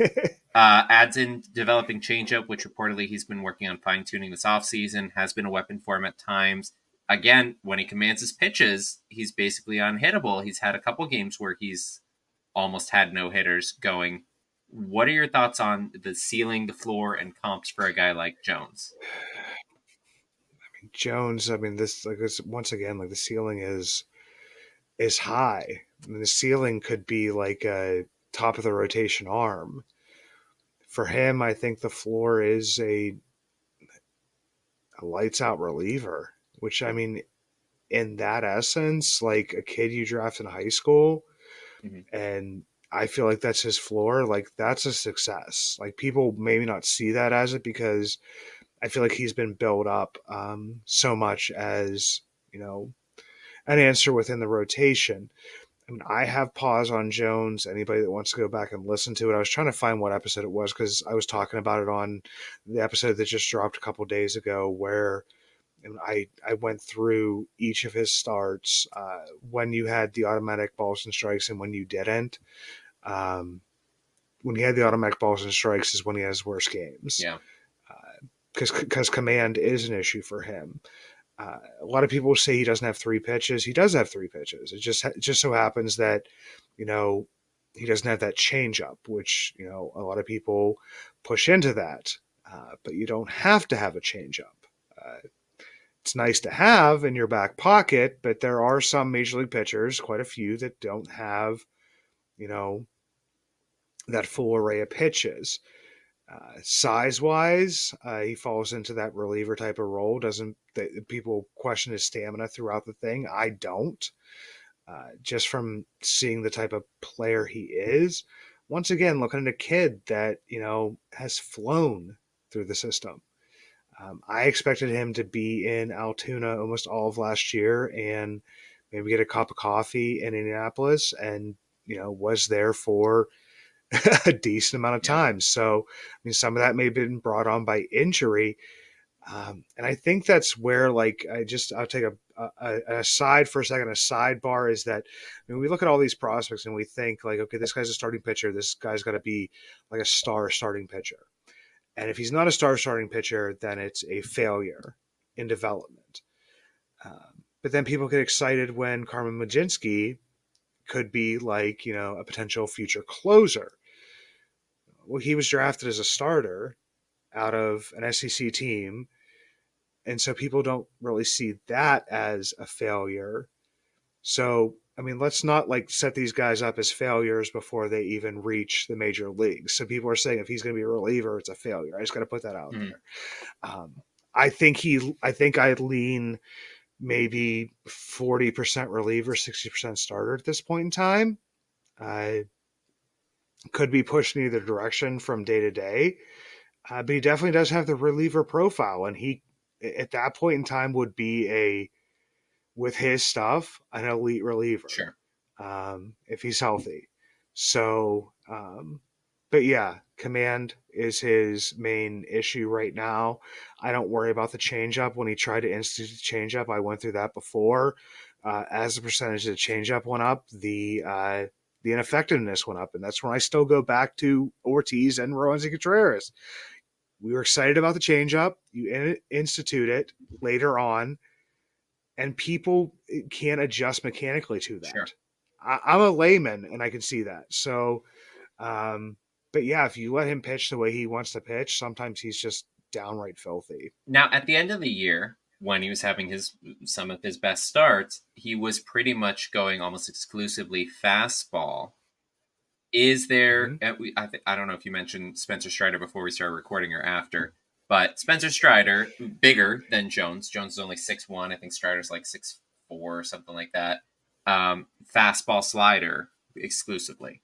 adds in developing changeup, which reportedly he's been working on fine tuning this offseason, has been a weapon for him at times. Again, when he commands his pitches, he's basically unhittable. He's had a couple games where he's almost had no hitters going. What are your thoughts on the ceiling, the floor, and comps for a guy like Jones? Jones, I mean, this once again, like the ceiling is high. I mean, the ceiling could be like a top of the rotation arm. For him, I think the floor is a lights out reliever, which I mean, in that essence, like a kid you draft in high school Mhm. and I feel like that's his floor. Like that's a success. Like people maybe not see that as it because I feel like he's been built up so much as an answer within the rotation. I mean, I have pause on Jones. Anybody that wants to go back and listen to it, I was trying to find what episode it was because I was talking about it on the episode that just dropped a couple days ago, where and I went through each of his starts when you had the automatic balls and strikes and when you didn't. Um, when he had the automatic balls and strikes is when he has worse games Yeah. because command is an issue for him. A lot of people say he doesn't have three pitches. He does have three pitches. It just so happens that you know he doesn't have that changeup, which a lot of people push into that. But you don't have to have a changeup. Uh, it's nice to have in your back pocket, but there are some major league pitchers, quite a few, that don't have you know that full array of pitches. Size wise, he falls into that reliever type of role. Doesn't people question his stamina throughout the thing? I don't. Just from seeing the type of player he is. Once again, looking at a kid that has flown through the system. I expected him to be in Altoona almost all of last year and maybe get a cup of coffee in Indianapolis, and was there for a decent amount of Yeah. time. So, I mean, some of that may have been brought on by injury. And I think that's where, like, I'll take an aside for a second. A sidebar is that we look at all these prospects and we think, like, okay, this guy's a starting pitcher. This guy's got to be like a star starting pitcher. And if he's not a star starting pitcher, then it's a failure in development. But then people get excited when Carmen Mlodzinski could be like, a potential future closer. Well, he was drafted as a starter out of an SEC team, and so people don't really see that as a failure. So, I mean, let's not like set these guys up as failures before they even reach the major leagues. So people are saying if he's going to be a reliever, it's a failure. I just got to put that out Mhm. there. I think I lean maybe 40% reliever, 60% starter at this point in time. I could be pushed in either direction from day to day. But he definitely does have the reliever profile, and he at that point in time would be with his stuff an elite reliever Sure. if he's healthy. So, but yeah, command is his main issue right now. I don't worry about the changeup. When he tried to institute the changeup, I went through that before. As the percentage of the changeup went up, the ineffectiveness went up, and that's when I still go back to Ortiz and Roansy Contreras. We were excited about the changeup. You institute it later on, and people can't adjust mechanically to Sure. that. I'm a layman, and I can see that. So, but yeah, if you let him pitch the way he wants to pitch, sometimes he's just downright filthy. Now, at the end of the year, when he was having some of his best starts, he was pretty much going almost exclusively fastball. Is there? Mm-hmm. I don't know if you mentioned Spencer Strider before we started recording or after, but Spencer Strider, bigger than Jones. Jones is only 6'1". I think Strider's like 6'4" or something like that. Fastball slider exclusively.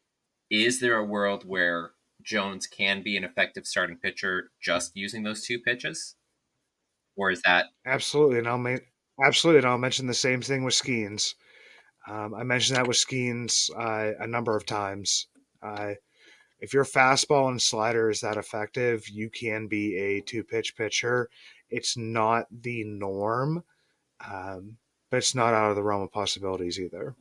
Is there a world where Jones can be an effective starting pitcher just using those two pitches, or is that Absolutely, absolutely, and I'll mention the same thing with Skeens. I mentioned that with Skeens a number of times. If your fastball and slider is that effective, you can be a two pitch pitcher. It's not the norm, but it's not out of the realm of possibilities either.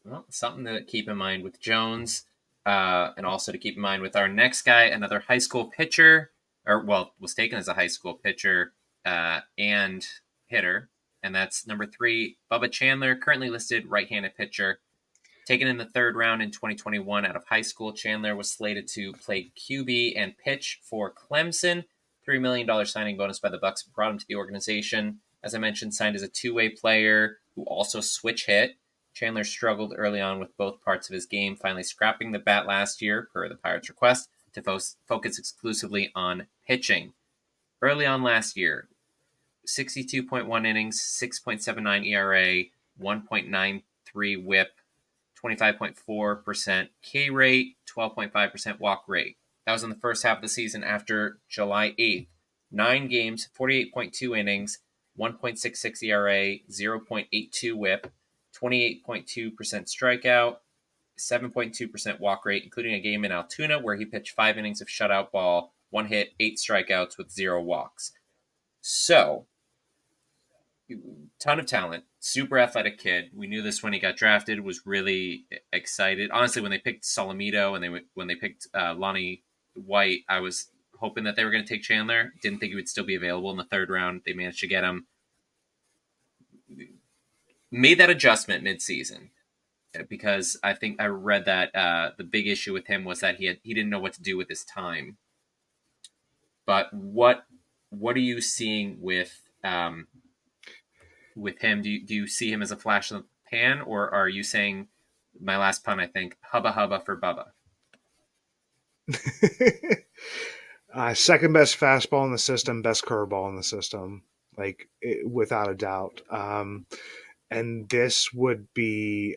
well, something to keep in mind with Jones, and also to keep in mind with our next guy, another high school pitcher, or well, was taken as a high school pitcher and hitter, and that's number 3, Bubba Chandler, currently listed right-handed pitcher. Taken in the third round in 2021 out of high school, Chandler was slated to play QB and pitch for Clemson. $3 million signing bonus by the Bucs brought him to the organization. As I mentioned, signed as a two-way player who also switch hit. Chandler struggled early on with both parts of his game, finally scrapping the bat last year, per the Pirates' request, to focus exclusively on pitching. Early on last year, 62.1 innings, 6.79 ERA, 1.93 whip, 25.4% K rate, 12.5% walk rate. That was in the first half of the season after July 8th. 9 games, 48.2 innings, 1.66 ERA, 0.82 whip, 28.2% strikeout, 7.2% walk rate, including a game in Altoona where he pitched 5 innings of shutout ball, 1 hit, 8 strikeouts with 0 walks. So, ton of talent, super athletic kid. We knew this when he got drafted. Was really excited. Honestly, when they picked Solomito and when they picked Lonnie White, I was hoping that they were going to take Chandler. Didn't think he would still be available in the third round. They managed to get him. Made that adjustment mid-season because I think I read that the big issue with him was that he didn't know what to do with his time. But what are you seeing with him? Do you see him as a flash in the pan, or are you saying, my last pun, I think, hubba hubba for Bubba? Second best fastball in the system, best curveball in the system, without a doubt. And this would be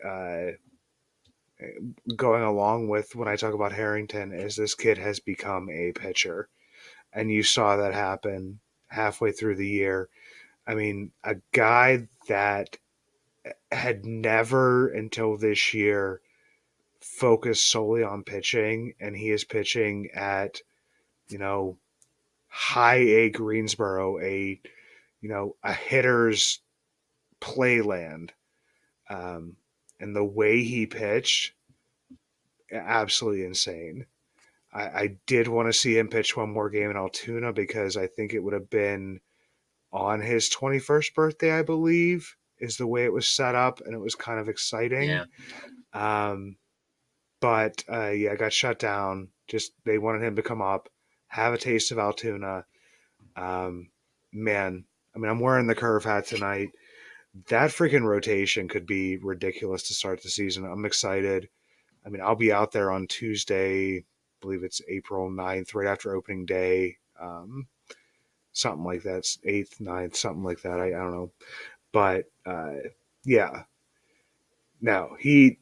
going along with when I talk about Harrington, is this kid has become a pitcher, and you saw that happen halfway through the year. I mean, a guy that had never until this year focused solely on pitching, and he is pitching at, high A Greensboro, a hitter's playland. And the way he pitched, absolutely insane. I did want to see him pitch one more game in Altoona because I think it would have been on his 21st birthday, I believe, is the way it was set up, and it was kind of exciting. Yeah. But I got shut down. Just they wanted him to come up, have a taste of Altoona. Man, I mean, I'm wearing the curve hat tonight. That freaking rotation could be ridiculous to start the season. I'm excited. I mean, I'll be out there on Tuesday, I believe it's April 9th, right after opening day. Something like that, 8th, 9th, something like that. I don't know. But yeah. No, he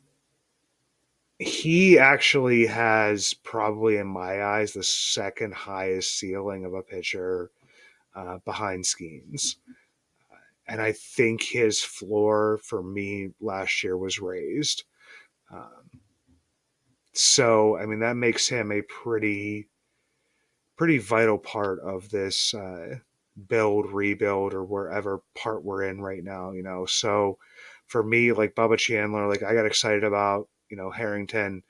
actually has probably, in my eyes, the second highest ceiling of a pitcher behind Skeens. And I think his floor for me last year was raised. So, I mean, that makes him a pretty vital part of this build, rebuild, or wherever part we're in right now. So for me, like Bubba Chandler, like I got excited about, Harrington.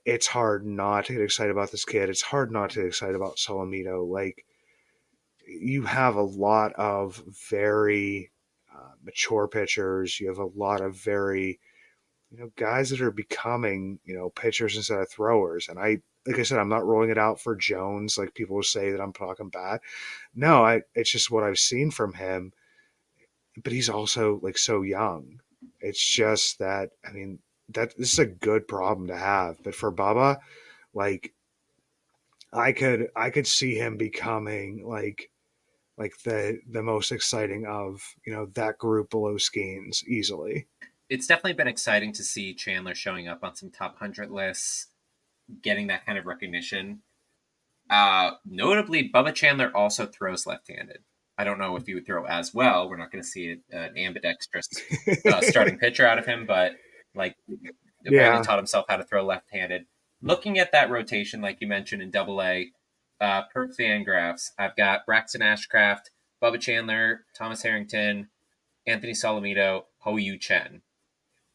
It's hard not to get excited about this kid. It's hard not to get excited about Solomito. Like, you have a lot of very mature pitchers. You have a lot of very, guys that are becoming, pitchers instead of throwers. And like I said, I'm not rolling it out for Jones. Like people say that I'm talking bad. No, it's just what I've seen from him. But he's also like so young. It's just that, I mean, this is a good problem to have. But for Bubba, like I could see him becoming like the most exciting of, that group below Skeens easily. It's definitely been exciting to see Chandler showing up on some top 100 lists, getting that kind of recognition. Notably, Bubba Chandler also throws left-handed. I don't know if he would throw as well. We're not going to see an ambidextrous starting pitcher out of him, but like apparently Yeah. taught himself how to throw left-handed. Looking at that rotation, like you mentioned in Double A, per Fangraphs, I've got Braxton Ashcraft, Bubba Chandler, Thomas Harrington, Anthony Solomito, Ho Yu Chen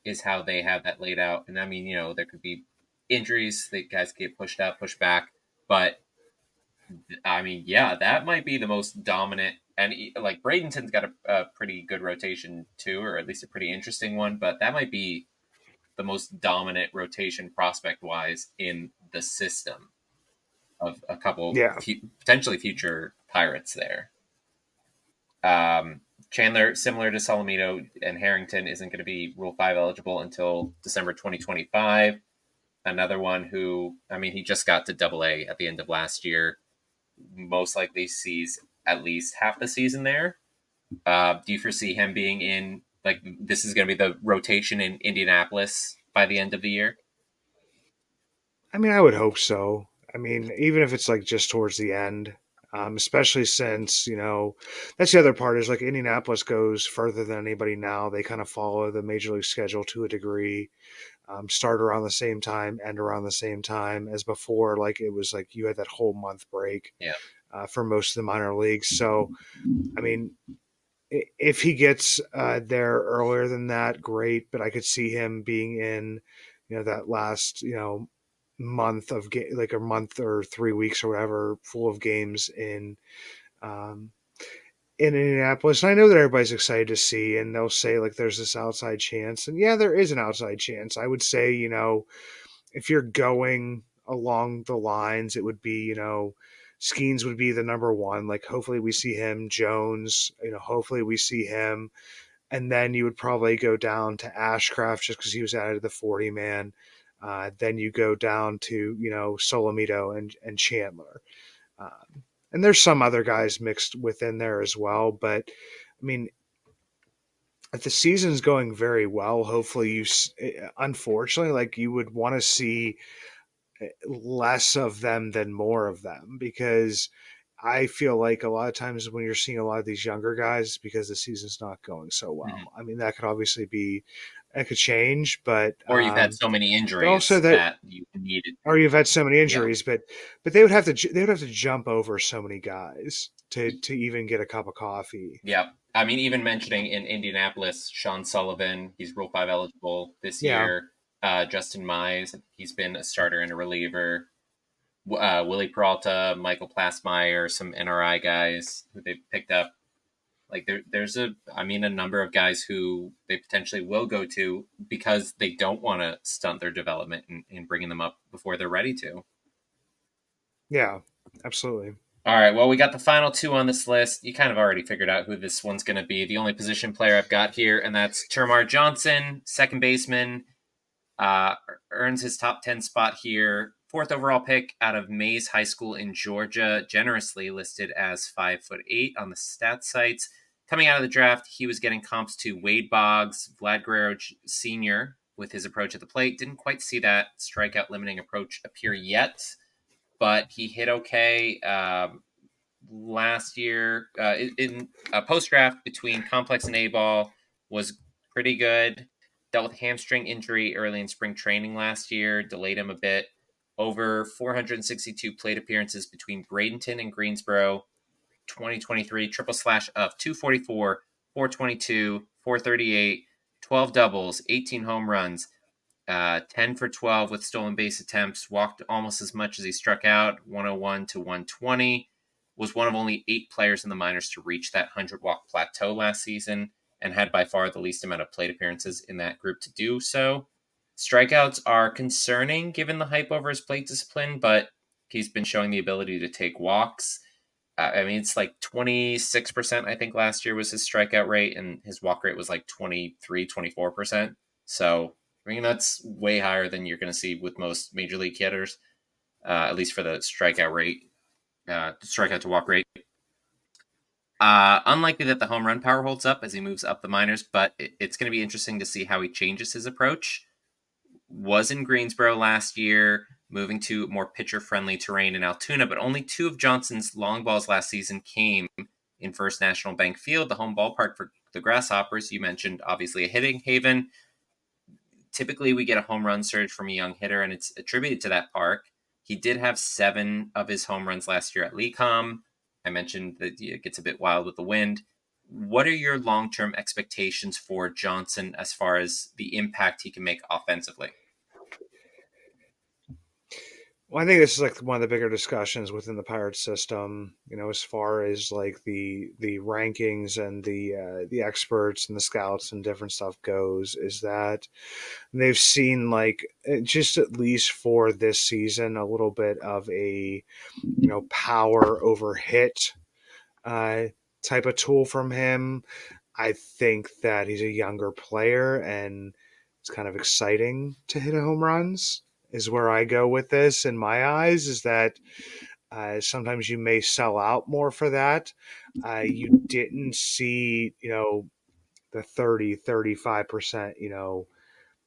is how they have that laid out. And I mean, there could be injuries, the guys get pushed up, pushed back, but I mean, yeah, that might be the most dominant. And like Bradenton's got a pretty good rotation too, or at least a pretty interesting one. But that might be the most dominant rotation prospect wise in the system of a couple Yeah. potentially future Pirates there. Chandler, similar to Solomito and Harrington, isn't going to be Rule 5 eligible until December 2025. Another one who, I mean, he just got to Double A at the end of last year. Most likely sees at least half the season there. Do you foresee him being in, like, this is going to be the rotation in Indianapolis by the end of the year? I mean, I would hope so. I mean, even if it's like just towards the end, especially since, that's the other part is like Indianapolis goes further than anybody now. They kind of follow the major league schedule to a degree, start around the same time, end around the same time as before. Like it was like you had that whole month break Yeah. for most of the minor leagues. So, I mean, if he gets there earlier than that, great. But I could see him being in, that last, month of like a month or 3 weeks or whatever, full of games um, in Indianapolis. And I know that everybody's excited to see, and they'll say like there's this outside chance, and yeah, there is an outside chance. I would say, if you're going along the lines, it would be, Skeens would be the number one. Like, hopefully we see him. Jones, hopefully we see him. And then you would probably go down to Ashcraft just because he was added to the 40 man. Then you go down to, Solomito and Chandler. And there's some other guys mixed within there as well. But, I mean, if the season's going very well, hopefully unfortunately, like you would want to see less of them than more of them because I feel like a lot of times when you're seeing a lot of these younger guys because the season's not going so Mhm. well. I mean, that could obviously that could change, but Or you've had so many also injuries that, that you needed. or you've had so many Yeah. injuries, but they would have to jump over so many guys to even get a cup of coffee. Yeah. I mean, even mentioning in Indianapolis, Sean Sullivan, he's Rule 5 eligible this Yeah, year. Justin Mize, he's been a starter and a reliever. Willie Peralta, Michael Plasmeyer, some NRI guys who they've picked up. Like there's a number of guys who they potentially will go to because they don't want to stunt their development in bringing them up before they're ready to. yeah, absolutely. All right, well, we got the final two on this list. You kind of already figured out who this one's going to be. The only position player I've got here, and that's Termar Johnson, second baseman. Uh, Earns his top 10 spot here. Fourth overall pick out of Mays High School in Georgia, generously listed as 5'8" on the stat sites. Coming out of the draft, he was getting comps to Wade Boggs, Vlad Guerrero Sr. with his approach at the plate. Didn't quite see that strikeout limiting approach appear yet, but he hit okay last year. In a post draft between complex and A ball was pretty good. Dealt with a hamstring injury early in spring training last year, delayed him a bit. Over 462 plate appearances between Bradenton and Greensboro. 2023 triple slash of 244, 422, 438, 12 doubles, 18 home runs, 10 for 12 with stolen base attempts, walked almost as much as he struck out, 101 to 120. Was one of only 8 players in the minors to reach that 100 walk plateau last season and had by far the least amount of plate appearances in that group to do so. Strikeouts are concerning given the hype over his plate discipline, but he's been showing the ability to take walks. I mean, it's like 26%, I think, last year was his strikeout rate, and his walk rate was like 23, 24%. So, I mean, that's way higher than you're going to see with most major league hitters, at least for the strikeout rate, strikeout to walk rate. Unlikely that the home run power holds up as he moves up the minors, but it's going to be interesting to see how he changes his approach. Was in Greensboro last year, moving to more pitcher friendly terrain in Altoona, but only 2 of Johnson's long balls last season came in First National Bank Field, the home ballpark for the Grasshoppers. You mentioned obviously a hitting haven. Typically, we get a home run surge from a young hitter, and it's attributed to that park. He did have 7 of his home runs last year at Lecom. I mentioned that it gets a bit wild with the wind. What are your long term expectations for Johnson as far as the impact he can make offensively? Well, I think this is like one of the bigger discussions within the pirate system. As far as like the rankings and the experts and the scouts and different stuff goes, is that they've seen like just at least for this season a little bit of a power over hit uh, type of tool from him. I think that he's a younger player and it's kind of exciting to hit home runs. Is where I go with this in my eyes. Is that sometimes you may sell out more for that. You didn't see, the 30, 35%,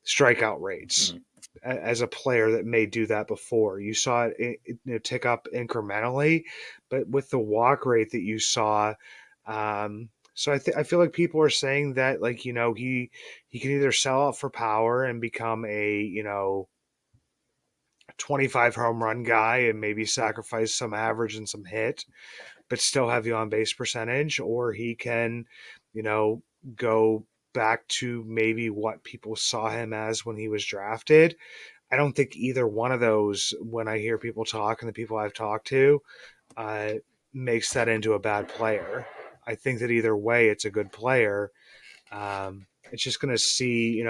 strikeout rates Mhm. as a player that may do that before. You saw it tick up incrementally, but with the walk rate that you saw, so I feel like people are saying that like he can either sell out for power and become a 25 home run guy and maybe sacrifice some average and some hit, but still have the on base percentage, or he can, you know, go back to maybe what people saw him as when he was drafted. I don't think either one of those, when I hear people talk and the people I've talked to, uh, makes that into a bad player. I think that either way, it's a good player. It's just going to see,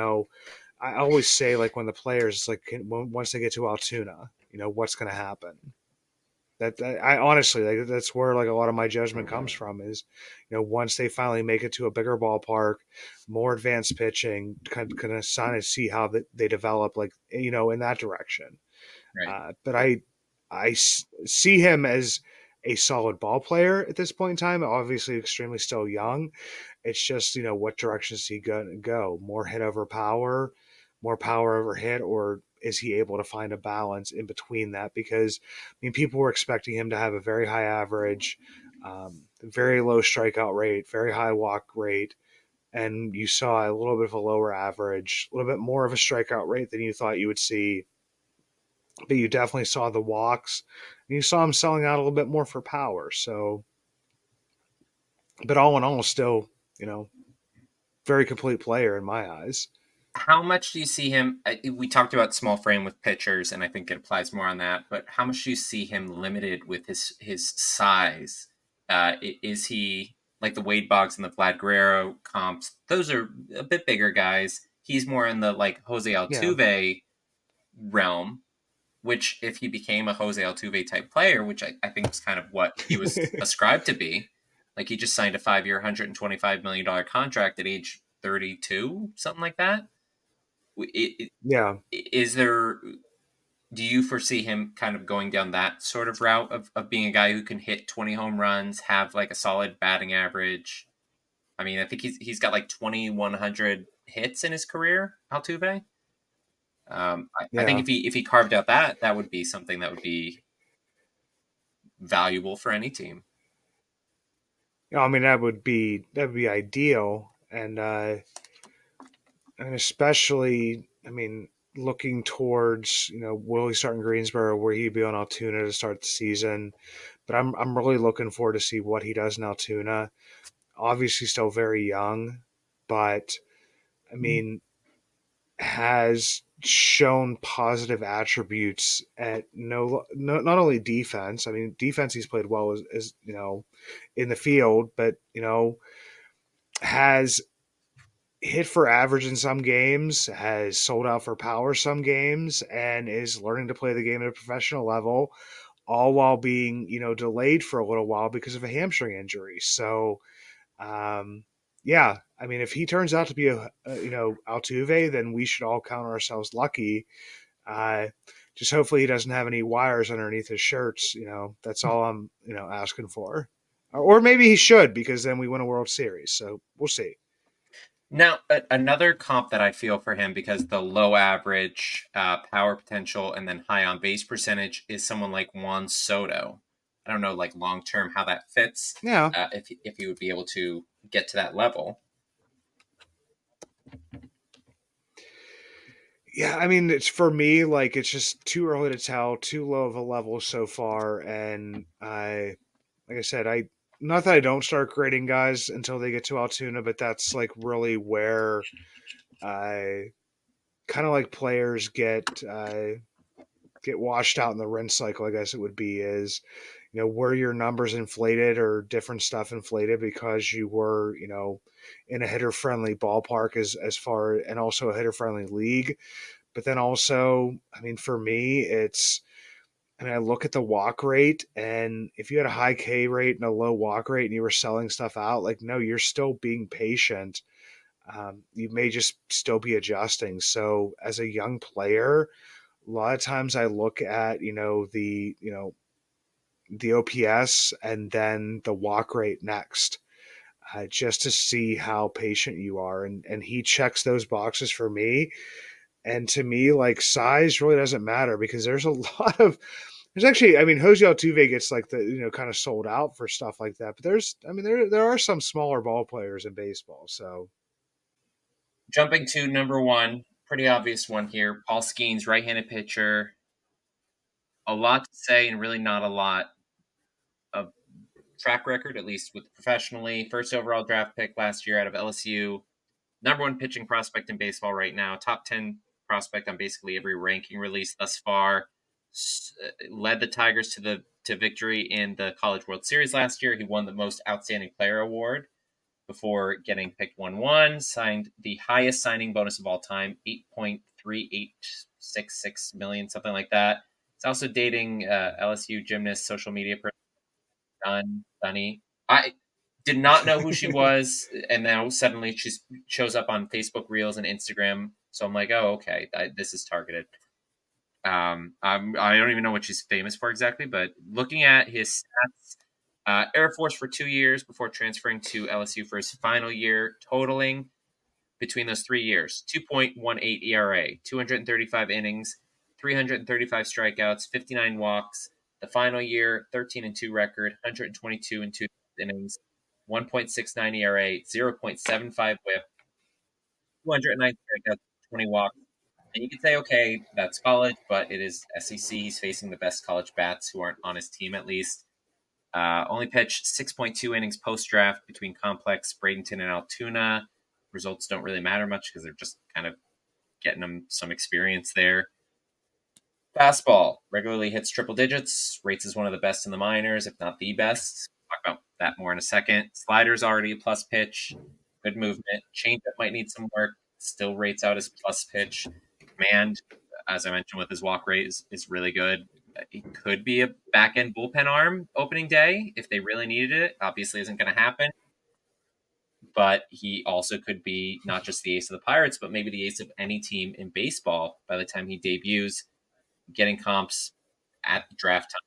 I always say like when the players like once they get to Altoona, what's going to happen. That I honestly like that's where like a lot of my judgment comes from is, once they finally make it to a bigger ballpark, more advanced pitching, kind of see how they develop like in that direction. Right. But see him as a solid ball player at this point in time. Obviously, extremely still young. It's just what direction is he going to go? More hit over power, more power over hit, or is he able to find a balance in between that? Because I mean, people were expecting him to have a very high average, very low strikeout rate, very high walk rate, and you saw a little bit of a lower average, a little bit more of a strikeout rate than you thought you would see, but you definitely saw the walks. And you saw him selling out a little bit more for power. So, but all in all, still, you know, very complete player in my eyes. How much do you see him? We talked about small frame with pitchers, and I think it applies more on that. But how much do you see him limited with his size? Is he like the Wade Boggs and the Vlad Guerrero comps? Those are a bit bigger guys. He's more in the like Jose Yeah. Altuve realm. Which, if he became a Jose Altuve type player, which I think is kind of what he was ascribed to be, like he just signed a 5 year, $125 million contract at age 32, something like that. Yeah. Is there, do you foresee him kind of going down that sort of route of being a guy who can hit 20 home runs, have like a solid batting average? I mean, I think he's got like 2,100 hits in his career, Altuve. I think Yeah. if he carved out that would be something that would be valuable for any team. I mean, that would be ideal. And especially, I mean, looking towards, will he start in Greensboro? Will he be on Altoona to start the season? But I'm really looking forward to see what he does in Altoona. Obviously, still very young, but I mean, has shown positive attributes at no not only defense. I mean, defense he's played well as in the field, but has hit for average in some games, has sold out for power some games, and is learning to play the game at a professional level, all while being delayed for a little while because of a hamstring injury. So yeah, I mean, if he turns out to be a Altuve, then we should all count ourselves lucky. Uh, just hopefully he doesn't have any wires underneath his shirts. That's all I'm asking for. Or maybe he should, because then we win a World Series. So we'll see. Now, another comp that I feel for him because the low average power potential and then high on base percentage is someone like Juan Soto. I don't know, like long term, how that fits. Yeah, If he would be able to get to that level. yeah. I mean, it's for me like it's just too early to tell, too low of a level so far, and like I said, I not that I don't start grading guys until they get to Altoona, but that's like really where I kind of like players get washed out in the rinse cycle. I guess it would be is were your numbers inflated or different stuff inflated because you were in a hitter friendly ballpark as far and also a hitter friendly league. But then also, I mean, for me, it's and I look at the walk rate, and if you had a high K rate and a low walk rate and you were selling stuff out, like, no, you're still being patient. You may just still be adjusting. So, as a young player, a lot of times I look at, the OPS and then the walk rate next, just to see how patient you are. And he checks those boxes for me. And to me, like size really doesn't matter because there's a lot of there's actually, I mean, Jose Altuve gets like the kind of sold out for stuff like that. But there's, I mean, there are some smaller ball players in baseball. So Jumping to number one, pretty obvious one here. Paul Skeens, right-handed pitcher. A lot to say and really not a lot of track record, at least with professionally. First overall draft pick last year out of LSU. Number one pitching prospect in baseball right now. Top 10 prospect on basically every ranking release thus far. Led the Tigers to victory in the College World Series last year. He won the most outstanding player award before getting picked 1-1, signed the highest signing bonus of all time, 8.3866 million, something like that. It's also dating LSU gymnast, social media person, Dunny. I did not know who she was, and now suddenly she shows up on Facebook Reels and Instagram. So I'm like, oh, okay, this is targeted. I don't even know what she's famous for exactly, but looking at his stats, Air Force for 2 years before transferring to LSU for his final year, totaling between those 3 years 2.18 ERA, 235 innings, 335 strikeouts, 59 walks. The final year, 13-2 record, 122 and 2 innings, 1.69 ERA, 0.75 WHIP, 209 strikeouts, 20 walks. And you could say, okay, that's college, but it is SEC. He's facing the best college bats who aren't on his team, at least. Only pitched 6.2 innings post draft between Complex, Bradenton, and Altoona. Results don't really matter much because they're just kind of getting him some experience there. Fastball regularly hits triple digits, rates as one of the best in the minors, if not the best. Talk about that more in a second. Slider's already a plus pitch, good movement. Changeup might need some work, still rates out as plus pitch. Command, as I mentioned with his walk rate, is really good. It could be a back end bullpen arm opening day if they really needed it. Obviously, isn't going to happen. But he also could be not just the ace of the Pirates, but maybe the ace of any team in baseball by the time he debuts, getting comps at the draft time.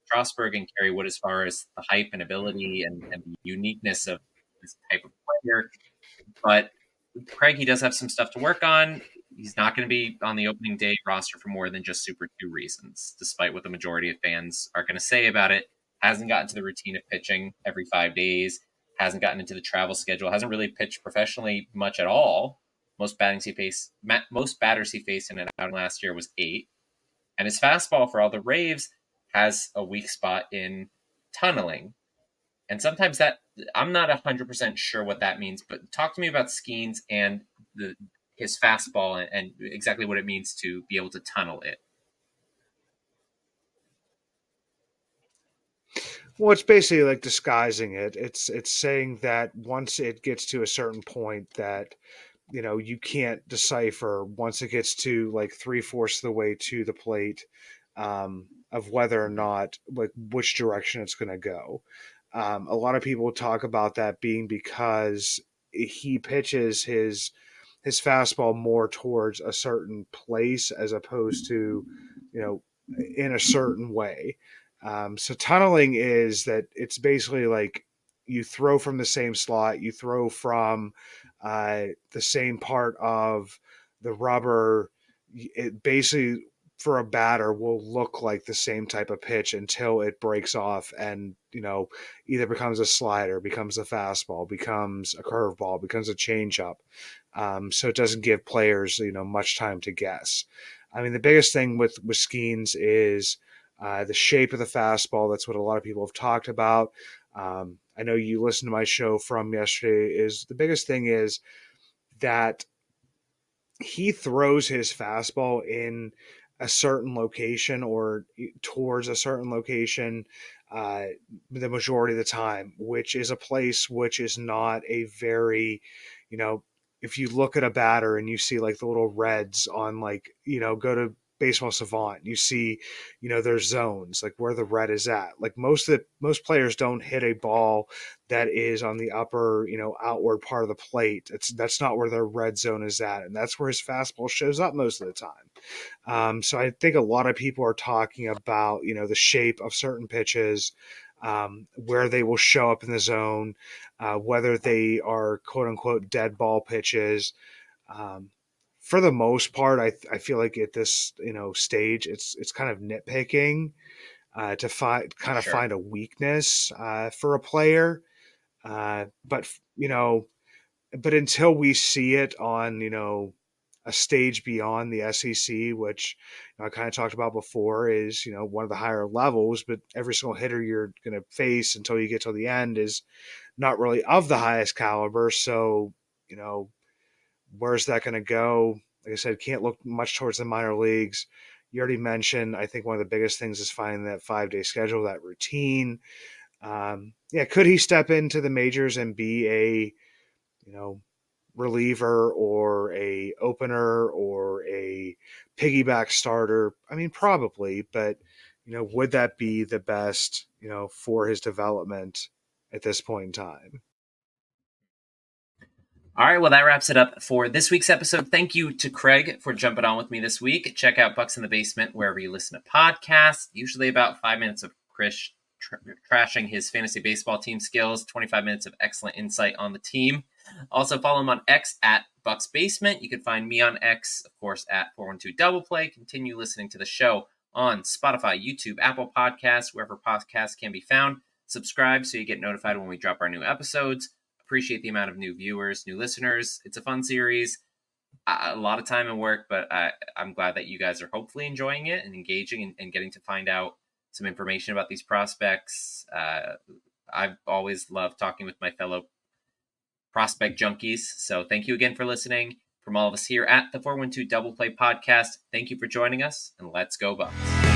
Strasburg and Kerry Wood, as far as the hype and ability and the uniqueness of this type of player. But Craig, he does have some stuff to work on. He's not going to be on the opening day roster for more than just Super 2 reasons, despite what the majority of fans are going to say about it. Hasn't gotten to the routine of pitching every 5 days, hasn't gotten into the travel schedule, hasn't really pitched professionally much at all. Most batters he faced in an outing last year was 8. And his fastball, for all the raves, has a weak spot in tunneling. And sometimes that I'm not 100% sure what that means, but talk to me about Skeens and his fastball and exactly what it means to be able to tunnel it. well, it's basically like disguising it. It's saying that once it gets to a certain point that you can't decipher once it gets to like 3/4 of the way to the plate, of whether or not like which direction it's going to go. A lot of people talk about that being because he pitches his fastball more towards a certain place as opposed to in a certain way. So tunneling is that it's basically like you throw from the same slot, you throw from the same part of the rubber. It basically, for a batter, will look like the same type of pitch until it breaks off and either becomes a slider, becomes a fastball, becomes a curveball, becomes a changeup. So it doesn't give players much time to guess. I mean, the biggest thing with Skeens is the shape of the fastball. That's what a lot of people have talked about. I know you listened to my show from yesterday. Is the biggest thing is that he throws his fastball in a certain location or towards a certain location uh, the majority of the time, which is a place which is not a very, you know, if you look at a batter and you see like the little reds on like, go to Baseball Savant, you see, there's zones like where the red is at. Like most players don't hit a ball that is on the upper, outward part of the plate. That's not where their red zone is at, and that's where his fastball shows up most of the time. So I think a lot of people are talking about, the shape of certain pitches, where they will show up in the zone, whether they are quote unquote dead ball pitches. Um, for the most part, I feel like at this stage, it's kind of nitpicking to Sure. find a weakness for a player. But but until we see it on a stage beyond the SEC, which I kind of talked about before, is one of the higher levels. But every single hitter you're going to face until you get to the end is not really of the highest caliber. So where's that going to go? Like I said, can't look much towards the minor leagues. You already mentioned, I think one of the biggest things is finding that 5-day schedule, that routine. Yeah, could he step into the majors and be a reliever or a opener or a piggyback starter? I mean, probably, but would that be the best for his development at this point in time? All right, well, that wraps it up for this week's episode. Thank you to Craig for jumping on with me this week. Check out Bucks in the Basement wherever you listen to podcasts. Usually about 5 minutes of Chris trashing his fantasy baseball team skills, 25 minutes of excellent insight on the team. Also, follow him on X at Bucks Basement. You can find me on X, of course, at 412 Double Play. Continue listening to the show on Spotify, YouTube, Apple Podcasts, wherever podcasts can be found. Subscribe so you get notified when we drop our new episodes. Appreciate the amount of new viewers, new listeners. It's a fun series, a lot of time and work, but I'm glad that you guys are hopefully enjoying it and engaging and getting to find out some information about these prospects. I've always loved talking with my fellow prospect junkies. So thank you again for listening. From all of us here at the 412 Double Play Podcast, thank you for joining us, and let's go Bucks.